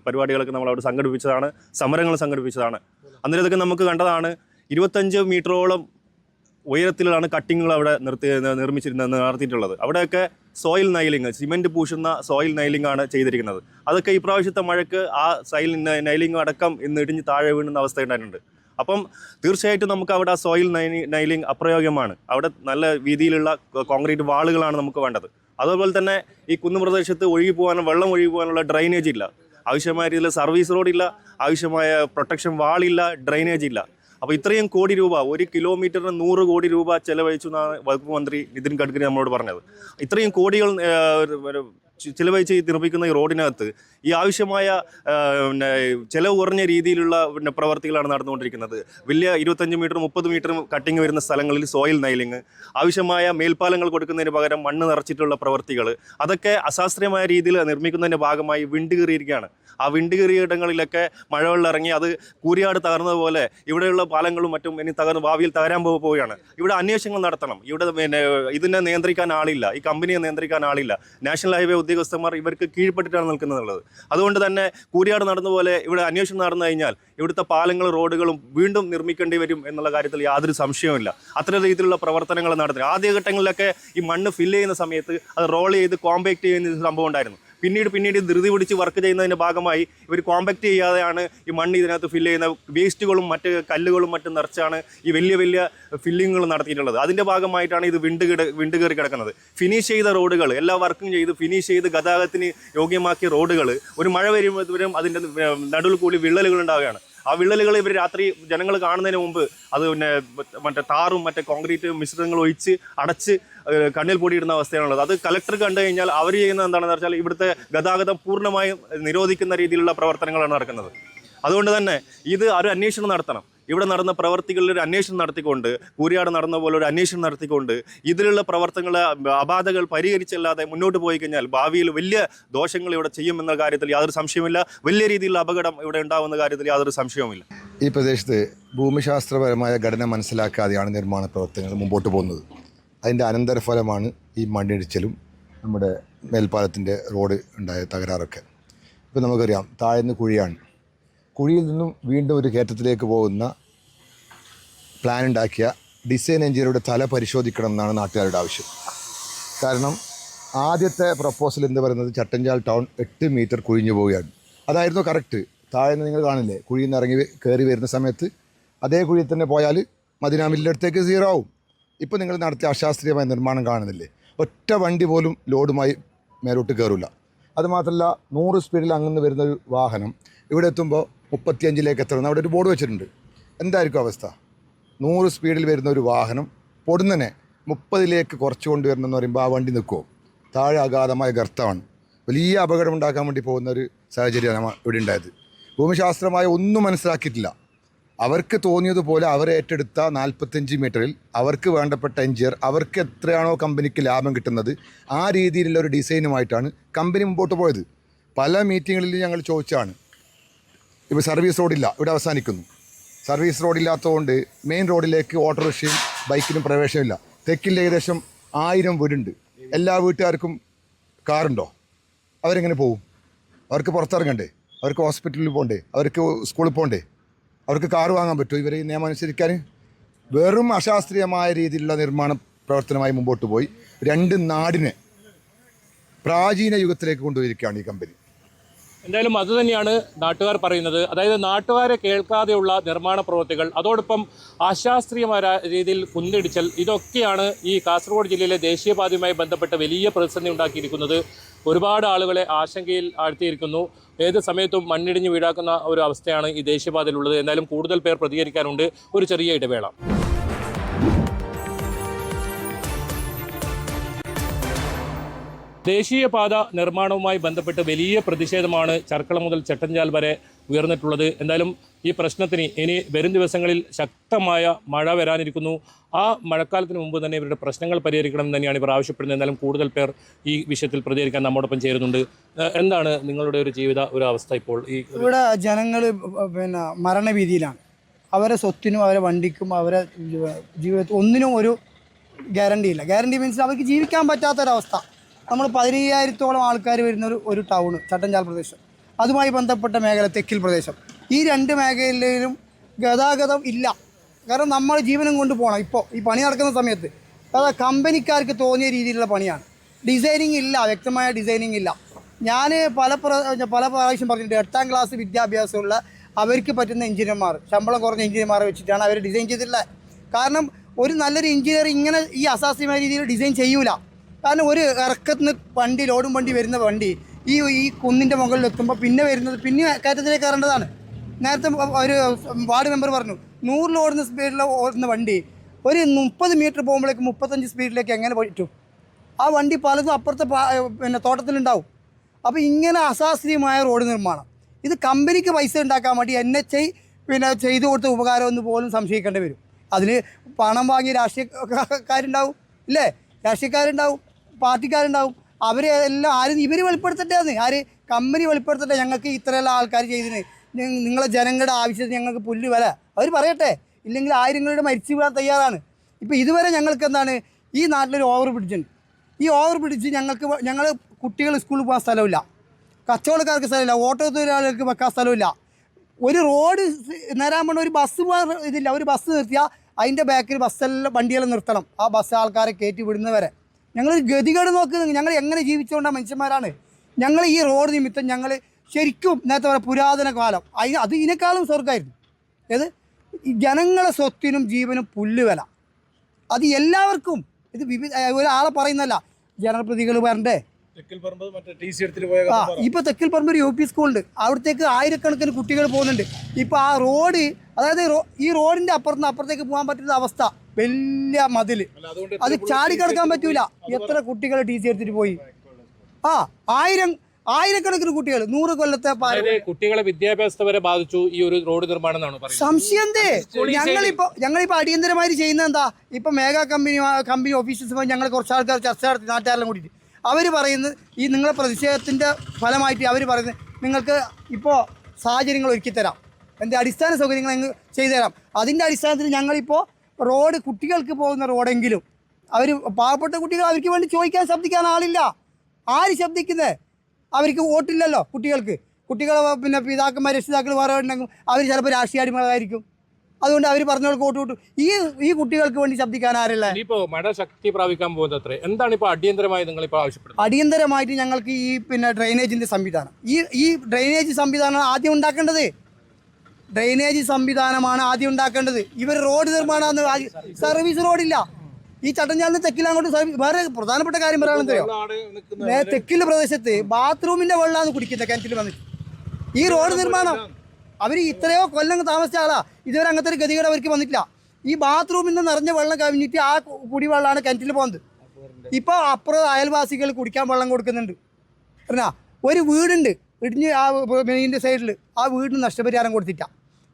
പരിപാടികളൊക്കെ നമ്മൾ അവിടെ സംഘടിപ്പിച്ചതാണ്, സമരങ്ങൾ സംഘടിപ്പിച്ചതാണ്. അന്നേരം ഇതൊക്കെ നമുക്ക് കണ്ടതാണ്. 25 മീറ്ററോളം ഉയരത്തിലാണ് കട്ടിങ്ങുകൾ അവിടെ നടത്തിയിട്ടുള്ളത്. അവിടെയൊക്കെ സോയിൽ നൈലിങ്, സിമെൻറ്റ് പൂശുന്ന സോയിൽ നൈലിംഗ് ആണ് ചെയ്തിരിക്കുന്നത്. അതൊക്കെ ഈ പ്രാവശ്യത്തെ മഴയ്ക്ക് ആ സോയിൽ നൈലിംഗ് അടക്കം ഇന്ന് ഇടിഞ്ഞ് താഴെ വീണുന്ന അവസ്ഥ ഉണ്ടായിട്ടുണ്ട്. അപ്പം തീർച്ചയായിട്ടും നമുക്ക് അവിടെ ആ സോയിൽ നൈലിംഗ് അപ്രയോഗ്യമാണ്. അവിടെ നല്ല വീതിയിലുള്ള കോൺക്രീറ്റ് വാളുകളാണ് നമുക്ക് വേണ്ടത്. അതുപോലെ തന്നെ ഈ കുന്നുപ്രദേശത്ത് വെള്ളം ഒഴുകി പോകാനുള്ള ഡ്രൈനേജ് ഇല്ല, ആവശ്യമായ രീതിയിൽ സർവീസ് റോഡില്ല, ആവശ്യമായ പ്രൊട്ടക്ഷൻ വാളില്ല, ഡ്രൈനേജ് ഇല്ല. അപ്പോൾ ഇത്രയും കോടി രൂപ, 1 കിലോമീറ്ററിന് 100 കോടി രൂപ ചെലവഴിച്ചു എന്നാണ് വകുപ്പ് മന്ത്രി നിതിൻ ഗഡ്കരി നമ്മളോട് പറഞ്ഞത്. ഇത്രയും കോടികൾ ചിലവഴിച്ച് നിർമ്മിക്കുന്ന ഈ റോഡിനകത്ത് ഈ ആവശ്യമായ ചിലവ് കുറഞ്ഞ രീതിയിലുള്ള പ്രവർത്തികളാണ് നടന്നുകൊണ്ടിരിക്കുന്നത്. വലിയ 25 മീറ്റർ 30 മീറ്റർ കട്ടിങ് വരുന്ന സ്ഥലങ്ങളിൽ സോയിൽ നൈലിങ്, ആവശ്യമായ മേൽപ്പാലങ്ങൾ കൊടുക്കുന്നതിന് പകരം മണ്ണ് നിറച്ചിട്ടുള്ള പ്രവർത്തികൾ, അതൊക്കെ അശാസ്ത്രീയമായ രീതിയിൽ നിർമ്മിക്കുന്നതിൻ്റെ ഭാഗമായി വിണ്ട് കീറിയിരിക്കുകയാണ്. ആ വിണ്ട് കീറിയ ഇടങ്ങളിലൊക്കെ മഴവെള്ളം ഇറങ്ങി അത് കൂരിയാട് തകർന്നതുപോലെ ഇവിടെയുള്ള പാലങ്ങളും മറ്റും ഇനി ഭാവിയിൽ തകരാൻ പോവുകയാണ്. ഇവിടെ അന്വേഷണങ്ങൾ നടത്തണം. ഇവിടെ ഇതിനെ നിയന്ത്രിക്കാൻ ആളില്ല, ഈ കമ്പനിയെ നിയന്ത്രിക്കാൻ ആളില്ല. നാഷണൽ ഹൈവേ ഉദ്യോഗസ്ഥന്മാർ ഇവർക്ക് കീഴ്പ്പെട്ടിട്ടാണ് നിൽക്കുന്നത്. അതുകൊണ്ട് തന്നെ കൂരിയാട് നടന്നപോലെ ഇവിടെ അന്വേഷണം നടന്നു കഴിഞ്ഞാൽ ഇവിടുത്തെ പാലങ്ങളും റോഡുകളും വീണ്ടും നിർമ്മിക്കേണ്ടി വരും എന്നുള്ള കാര്യത്തിൽ യാതൊരു സംശയവുമില്ല. അത്തരം രീതിയിലുള്ള പ്രവർത്തനങ്ങൾ നടത്തി ആദ്യഘട്ടങ്ങളിലൊക്കെ ഈ മണ്ണ് ഫില്ല് ചെയ്യുന്ന സമയത്ത് അത് റോൾ ചെയ്ത് കോമ്പാക്ട് ചെയ്യുന്ന സംഭവം ഉണ്ടായിരുന്നു. പിന്നീട് ധൃതി പിടിച്ച് വർക്ക് ചെയ്യുന്നതിൻ്റെ ഭാഗമായി ഇവർ കോമ്പാക്ട് ചെയ്യാതെയാണ് ഈ മണ്ണ് ഇതിനകത്ത് ഫില്ല് ചെയ്യുന്ന വേസ്റ്റുകളും മറ്റ് കല്ലുകളും മറ്റും നിറച്ചാണ് ഈ വലിയ ഫില്ലിങ്ങുകൾ നടത്തിയിട്ടുള്ളത്. അതിൻ്റെ ഭാഗമായിട്ടാണ് ഇത് വിണ്ട് കയറി കിടക്കുന്നത്. ഫിനിഷ് ചെയ്ത റോഡുകൾ എല്ലാം വർക്കും ചെയ്ത് ഫിനിഷ് ചെയ്ത് ഗതാഗതത്തിന് യോഗ്യമാക്കിയ റോഡുകൾ ഒരു മഴ വരുമ്പോഴത്തേനും അതിൻ്റെ നടുവിൽ കൂടി വിള്ളലുകൾ ഉണ്ടാവുകയാണ്. ആ വിള്ളലുകൾ ഇവർ രാത്രി ജനങ്ങൾ കാണുന്നതിന് മുമ്പ് അത് മറ്റേ താറും മറ്റേ കോൺക്രീറ്റ് മിശ്രിതങ്ങൾ ഒഴിച്ച് അടച്ച് കണ്ണിൽ പൊടിയിടുന്ന അവസ്ഥയാണുള്ളത്. അത് കലക്ടർ കണ്ടു കഴിഞ്ഞാൽ അവർ ചെയ്യുന്നത് എന്താണെന്ന് വെച്ചാൽ ഇവിടുത്തെ ഗതാഗതം പൂർണ്ണമായും നിരോധിക്കുന്ന രീതിയിലുള്ള പ്രവർത്തനങ്ങളാണ് നടക്കുന്നത്. അതുകൊണ്ട് തന്നെ ഇത് ഒരു അന്വേഷണം നടത്തണം. ഇവിടെ നടന്ന പ്രവർത്തികളിൽ ഒരു അന്വേഷണം നടത്തിക്കൊണ്ട്, കൂരിയാട് നടന്ന പോലെ ഒരു അന്വേഷണം നടത്തിക്കൊണ്ട് ഇതിലുള്ള പ്രവർത്തനങ്ങളെ അപാധകൾ പരിഹരിച്ചല്ലാതെ മുന്നോട്ട് പോയി കഴിഞ്ഞാൽ ഭാവിയിൽ വലിയ ദോഷങ്ങൾ ഇവിടെ ചെയ്യുമെന്ന കാര്യത്തിൽ യാതൊരു സംശയവുമില്ല. വലിയ രീതിയിലുള്ള അപകടം ഇവിടെ ഉണ്ടാകുന്ന കാര്യത്തിൽ യാതൊരു സംശയവുമില്ല. ഈ പ്രദേശത്ത് ഭൂമിശാസ്ത്രപരമായ ഘടന മനസ്സിലാക്കാതെയാണ് നിർമ്മാണ പ്രവർത്തനങ്ങൾ മുമ്പോട്ട് പോകുന്നത്. അതിൻ്റെ അനന്തരഫലമാണ് ഈ മണ്ണിടിച്ചിലും നമ്മുടെ മേൽപ്പാലത്തിൻ്റെ റോഡ് ഉണ്ടായ തകരാറൊക്കെ. ഇപ്പോൾ നമുക്കറിയാം, താഴ്ന്ന കുഴിയാണ്. കുഴിയിൽ നിന്നും വീണ്ടും ഒരു കയറ്റത്തിലേക്ക് പോകുന്ന പ്ലാൻ ഉണ്ടാക്കിയ ഡിസൈൻ എഞ്ചിനീയറുടെ തല പരിശോധിക്കണം എന്നാണ് നാട്ടുകാരുടെ ആവശ്യം. കാരണം ആദ്യത്തെ പ്രപ്പോസൽ എന്ന് പറയുന്നത് ചട്ടഞ്ചാൽ ടൗൺ 8 മീറ്റർ കുഴിഞ്ഞു പോവുകയാണ്. അതായിരുന്നു കറക്റ്റ്. താഴെ നിങ്ങൾ കാണില്ലേ, കുഴിയിൽ നിന്ന് ഇറങ്ങി കയറി വരുന്ന സമയത്ത് അതേ കുഴിയിൽ തന്നെ പോയാൽ മദീന മില്ലിൻ്റെ അടുത്തേക്ക് 0 ആവും. ഇപ്പോൾ നിങ്ങൾ നടത്തിയ അശാസ്ത്രീയമായ നിർമ്മാണം കാണുന്നില്ലേ, ഒറ്റ വണ്ടി പോലും ലോഡുമായി മേലോട്ട് കയറില്ല. അതുമാത്രമല്ല 100 സ്പീഡിൽ അങ്ങനെ വരുന്നൊരു വാഹനം ഇവിടെ എത്തുമ്പോൾ 35ലേക്ക് എത്തണം. അവിടെ ഒരു ബോർഡ് വെച്ചിട്ടുണ്ട്. എന്തായിരിക്കും അവസ്ഥ? 100 സ്പീഡിൽ വരുന്ന ഒരു വാഹനം പൊടുന്നനെ 30ലേക്ക് കുറച്ച് കൊണ്ടുവരണമെന്ന് പറയുമ്പോൾ ആ വണ്ടി നിൽക്കുമോ? താഴെ അഗാധമായ ഗർത്തമാണ്. വലിയ അപകടം ഉണ്ടാക്കാൻ വേണ്ടി പോകുന്ന ഒരു സാഹചര്യമാണ് ഇവിടെ ഉണ്ടായത്. ഭൂമിശാസ്ത്രമായ ഒന്നും മനസ്സിലാക്കിയിട്ടില്ല. അവർക്ക് തോന്നിയതുപോലെ അവർ ഏറ്റെടുത്ത 45 മീറ്ററിൽ അവർക്ക് വേണ്ടപ്പെട്ട എഞ്ചിനീയർ, അവർക്ക് എത്രയാണോ കമ്പനിക്ക് ലാഭം കിട്ടുന്നത് ആ രീതിയിലുള്ള ഒരു ഡിസൈനുമായിട്ടാണ് കമ്പനി മുമ്പോട്ട് പോയത്. പല മീറ്റിങ്ങുകളിലും ഞങ്ങൾ ചോദിച്ചാണ്. ഇപ്പോൾ സർവീസ് റോഡില്ല, ഇവിടെ അവസാനിക്കുന്നു. സർവീസ് റോഡില്ലാത്തതുകൊണ്ട് മെയിൻ റോഡിലേക്ക് ഓട്ടോറിക്ഷയും ബൈക്കിനും പ്രവേശനമില്ല. തെക്കിൽ ഏകദേശം 1000 വീടുണ്ട്. എല്ലാ വീട്ടുകാർക്കും കാറുണ്ടോ? അവരെങ്ങനെ പോകും? അവർക്ക് പുറത്തിറങ്ങണ്ടേ? അവർക്ക് ഹോസ്പിറ്റലിൽ പോകണ്ടേ? അവർക്ക് സ്കൂളിൽ പോകണ്ടേ? അവർക്ക് കാറ് വാങ്ങാൻ പറ്റുമോ ഇവരെ നിയമം അനുസരിക്കാൻ? വെറും അശാസ്ത്രീയമായ രീതിയിലുള്ള നിർമ്മാണ പ്രവർത്തനമായി മുമ്പോട്ട് പോയി 2 നാടിനെ പ്രാചീന യുഗത്തിലേക്ക് കൊണ്ടുപോയിരിക്കുകയാണ് ഈ കമ്പനി. എന്തായാലും അതുതന്നെയാണ് നാട്ടുകാർ പറയുന്നത്. അതായത് നാട്ടുകാരെ കേൾക്കാതെയുള്ള നിർമ്മാണ പ്രവൃത്തികൾ, അതോടൊപ്പം അശാസ്ത്രീയമായ രീതിയിൽ കുന്നിടിച്ചൽ, ഇതൊക്കെയാണ് ഈ കാസർഗോഡ് ജില്ലയിലെ ദേശീയപാതയുമായി ബന്ധപ്പെട്ട് വലിയ പ്രതിസന്ധി ഉണ്ടാക്കിയിരിക്കുന്നത്. ഒരുപാട് ആളുകളെ ആശങ്കയിൽ ആഴ്ത്തിയിരിക്കുന്നു. ഏത് സമയത്തും മണ്ണിടിഞ്ഞ് വീടാക്കുന്ന ഒരു അവസ്ഥയാണ് ഈ ദേശീയപാതയിലുള്ളത്. എന്തായാലും കൂടുതൽ പേർ പ്രതികരിക്കാനുണ്ട്. ഒരു ചെറിയ ഇടവേള. ദേശീയപാത നിർമ്മാണവുമായി ബന്ധപ്പെട്ട് വലിയ പ്രതിഷേധമാണ് ചർക്കള മുതൽ ചട്ടഞ്ചാൽ വരെ ഉയർന്നിട്ടുള്ളത്. എന്തായാലും ഈ പ്രശ്നത്തിന് ഇനി വരും ദിവസങ്ങളിൽ ശക്തമായ മഴ വരാനിരിക്കുന്നു. ആ മഴക്കാലത്തിന് മുമ്പ് തന്നെ ഇവരുടെ പ്രശ്നങ്ങൾ പരിഹരിക്കണം തന്നെയാണ് ഇവർ ആവശ്യപ്പെടുന്നത്. എന്തായാലും കൂടുതൽ പേർ ഈ വിഷയത്തിൽ പ്രതികരിക്കാൻ നമ്മോടൊപ്പം ചേരുന്നുണ്ട്. എന്താണ് നിങ്ങളുടെ ഒരു അവസ്ഥ ഇപ്പോൾ? ഇവിടെ ജനങ്ങൾ മരണഭീതിയിലാണ്. അവരെ സ്വത്തിനും അവരെ വണ്ടിക്കും അവരെ ജീവിതത്തിൽ ഒന്നിനും ഒരു ഗ്യാരണ്ടി ഇല്ല. ഗ്യാരണ്ടി മീൻസ് അവർക്ക് ജീവിക്കാൻ പറ്റാത്തൊരവസ്ഥ. നമ്മൾ 15,000-ഓളം ആൾക്കാർ വരുന്ന ഒരു ടൗണ് ചട്ടഞ്ചാൽ പ്രദേശം, അതുമായി ബന്ധപ്പെട്ട മേഖല തെക്കിൽ പ്രദേശം, ഈ 2 മേഖലയിലും ഗതാഗതം ഇല്ല. കാരണം നമ്മൾ ജീവനം കൊണ്ട് പോകണം. ഇപ്പോൾ ഈ പണി നടക്കുന്ന സമയത്ത് അത് കമ്പനിക്കാർക്ക് തോന്നിയ രീതിയിലുള്ള പണിയാണ്. ഡിസൈനിങ് ഇല്ല, വ്യക്തമായ ഡിസൈനിങ് ഇല്ല. ഞാൻ പല പ്രാവശ്യം പറഞ്ഞിട്ടുണ്ട്, 8ാം ക്ലാസ് വിദ്യാഭ്യാസമുള്ള അവർക്ക് പറ്റുന്ന എഞ്ചിനീയർമാർ, ശമ്പളം കുറഞ്ഞ എഞ്ചിനീയർമാരെ വെച്ചിട്ടാണ് അവർ ഡിസൈൻ ചെയ്തിട്ടുള്ളത്. കാരണം ഒരു നല്ലൊരു എഞ്ചിനീയർ ഇങ്ങനെ ഈ അശാസ്ത്രീയമായ രീതിയിൽ ഡിസൈൻ ചെയ്യൂല. കാരണം ഒരു ഇറക്കത്തിന് വണ്ടി, ലോഡും വണ്ടി വരുന്ന വണ്ടി ഈ കുന്നിൻ്റെ മുകളിലെത്തുമ്പോൾ പിന്നെ വരുന്നത് പിന്നെ കയറ്റത്തിലേക്ക് കയറേണ്ടതാണ്. നേരത്തെ ഒരു വാർഡ് മെമ്പർ പറഞ്ഞു 100 ഓടുന്ന സ്പീഡിൽ ഓടുന്ന വണ്ടി ഒരു 30 മീറ്റർ പോകുമ്പോഴേക്ക് 35 സ്പീഡിലേക്ക് എങ്ങനെ പറ്റും? ആ വണ്ടി പലതും അപ്പുറത്തെ തോട്ടത്തിലുണ്ടാവും. അപ്പോൾ ഇങ്ങനെ അശാസ്ത്രീയമായ റോഡ് നിർമ്മാണം, ഇത് കമ്പനിക്ക് പൈസ ഉണ്ടാക്കാൻ വേണ്ടി NHI ചെയ്തു കൊടുത്ത ഉപകാരമെന്ന് പോലും സംശയിക്കേണ്ടി വരും. അതിന് പണം വാങ്ങിയ രാഷ്ട്രീയക്കാരുണ്ടാവും, ഇല്ലേ? രാഷ്ട്രീയക്കാരുണ്ടാവും, പാർട്ടിക്കാരുണ്ടാവും. അവരെ എല്ലാം ഇവർ വെളിപ്പെടുത്തട്ടെ. ആര്? കമ്പനി വെളിപ്പെടുത്തട്ടെ. ഞങ്ങൾക്ക് ഇത്രയെല്ലാം ആൾക്കാർ ചെയ്തിന്, നിങ്ങളെ ജനങ്ങളുടെ ആവശ്യത്തിന് ഞങ്ങൾക്ക് പുല്ല് വില അവർ പറയട്ടെ. ഇല്ലെങ്കിൽ ആയിരങ്ങളുടെ മരിച്ചു വീഴാൻ തയ്യാറാണ്. ഇപ്പോൾ ഇതുവരെ ഞങ്ങൾക്ക് എന്താണ്, ഈ നാട്ടിലൊരു ഓവർ ബ്രിഡ്ജുണ്ട്. ഈ ഓവർ ബ്രിഡ്ജ് ഞങ്ങൾ കുട്ടികൾ സ്കൂളിൽ പോകാൻ സ്ഥലമില്ല, കച്ചവടക്കാർക്ക് സ്ഥലമില്ല, ഓട്ടോ തൊഴിലാളികൾക്ക് വെക്കാൻ സ്ഥലമില്ല. ഒരു റോഡ് നേരാൻ വേണ്ട ഒരു ബസ് പോകാൻ ഇതില്ല. ഒരു ബസ് നിർത്തിയാൽ അതിൻ്റെ ബാക്കിൽ ബസ്സെല്ലാം വണ്ടിയെല്ലാം നിർത്തണം. ആ ബസ് ആൾക്കാരെ കയറ്റി വിടുന്നവരെ ഞങ്ങളൊരു ഗതികേട് നോക്കുന്നത്. ഞങ്ങൾ എങ്ങനെ ജീവിച്ചുകൊണ്ട മനുഷ്യന്മാരാണ്. ഞങ്ങൾ ഈ റോഡ് നിമിത്തം ഞങ്ങൾ ശരിക്കും നേരത്തെ പറയാം പുരാതന കാലം അത് ഇതിനേക്കാളും സ്വർഗ്ഗമായിരുന്നു. ഏത് ജനങ്ങളെ സ്വത്തിനും ജീവനും പുല്ലുവില, അത് എല്ലാവർക്കും. ഇത് ഒരാളെ പറയുന്നല്ല, ജനപ്രതിനിധികൾ വരണ്ടേ. ഇപ്പോൾ തെക്കിൽ പറമ്പ് ഒരു UP സ്കൂളുണ്ട്, അവിടത്തേക്ക് ആയിരക്കണക്കിന് കുട്ടികൾ പോകുന്നുണ്ട്. ഇപ്പോൾ ആ റോഡ്, അതായത് ഈ റോഡിൻ്റെ അപ്പുറത്തേക്ക് പോകാൻ പറ്റുന്ന അവസ്ഥ, വലിയ മതിൽ, അത് ചാടിക്കിടക്കാൻ പറ്റൂല. എത്ര കുട്ടികൾ TC എടുത്തിട്ട് പോയി? ആയിരക്കണക്കിന് കുട്ടികൾ, 100 കൊല്ലത്തെ കുട്ടികളെ വിദ്യാഭ്യാസത്തെ വരെ ബാധിച്ചു ഈ ഒരു റോഡ് നിർമ്മാണം എന്നാണ് പറയുന്നത്. സംശയം എന്തേ? ഞങ്ങളിപ്പോൾ അടിയന്തരമായി ചെയ്യുന്നത് എന്താ? ഇപ്പം മേഘാ കമ്പനി ഓഫീസേഴ്സുമായി ഞങ്ങൾ കുറച്ച് ആൾക്കാർ ചർച്ച നടത്തി, നാട്ടുകാരെല്ലാം കൂടിയിട്ട് അവർ പറയുന്നത്, ഈ നിങ്ങളെ പ്രതിഷേധത്തിൻ്റെ ഫലമായിട്ട് അവർ പറയുന്നത് നിങ്ങൾക്ക് ഇപ്പോൾ സാഹചര്യങ്ങൾ ഒരുക്കിത്തരാം, എൻ്റെ അടിസ്ഥാന സൗകര്യങ്ങൾ ഞങ്ങൾ ചെയ്തു തരാം. അതിൻ്റെ അടിസ്ഥാനത്തിൽ ഞങ്ങളിപ്പോൾ റോഡ്, കുട്ടികൾക്ക് പോകുന്ന റോഡെങ്കിലും അവർ, പാവപ്പെട്ട കുട്ടികൾ, അവർക്ക് വേണ്ടി ചോദിക്കാൻ ശബ്ദിക്കാൻ ആളില്ല. ആര് ശബ്ദിക്കുന്നത്? അവർക്ക് വോട്ടില്ലല്ലോ. കുട്ടികളെ പിതാക്കന്മാർ, രക്ഷിതാക്കൾ വേറെ ഉണ്ടെങ്കിൽ അവർ ചിലപ്പോൾ രാഷ്ട്രീയ അടിമകളായിരിക്കും. അതുകൊണ്ട് അവർ പറഞ്ഞവർക്ക് വോട്ട് കിട്ടും. ഈ കുട്ടികൾക്ക് വേണ്ടി ശബ്ദിക്കാൻ ആരല്ല? ഇപ്പോൾ മഴ ശക്തി പ്രാപിക്കാൻ പോകുന്നത് എന്താണ് ഇപ്പോൾ അടിയന്തരമായി നിങ്ങളിപ്പോൾ ആവശ്യപ്പെടുന്നത്? അടിയന്തരമായിട്ട് ഞങ്ങൾക്ക് ഈ ഡ്രെയിനേജിൻ്റെ സംവിധാനം, ഈ ഡ്രെയിനേജ് സംവിധാനമാണ് ആദ്യം ഉണ്ടാക്കേണ്ടത്. ഡ്രെയിനേജ് സംവിധാനമാണ് ആദ്യം ഉണ്ടാക്കേണ്ടത്. ഇവർ റോഡ് നിർമ്മാണം, സർവീസ് റോഡില്ല. ഈ ചട്ടഞ്ചാലിന് തെക്കിലങ്ങോട്ട് വേറെ പ്രധാനപ്പെട്ട കാര്യം പറയാണെന്നറിയോ? തെക്കിലെ പ്രദേശത്ത് ബാത്റൂമിൻ്റെ വെള്ളമാണ് കുടിക്കുന്നത് കിണറ്റിൽ വന്നിട്ട്. ഈ റോഡ് നിർമ്മാണം അവർ ഇത്രയോ കൊല്ലം താമസിച്ച ആളാ, ഇതുവരെ അങ്ങനത്തെ ഒരു ഗതികേട് അവർക്ക് വന്നിട്ടില്ല. ഈ ബാത്റൂമിൽ നിന്ന് നിറഞ്ഞ വെള്ളം കവിഞ്ഞിട്ട് ആ കുടിവെള്ളമാണ് കിണറ്റിൽ പോകുന്നത്. ഇപ്പോൾ അപ്പുറം അയൽവാസികൾ കുടിക്കാൻ വെള്ളം കൊടുക്കുന്നുണ്ട്. പറഞ്ഞാൽ ഒരു വീടുണ്ട് ഇടിഞ്ഞ് ആ മെയിൻ്റെ സൈഡിൽ, ആ വീടിന് നഷ്ടപരിഹാരം കൊടുത്തിട്ട.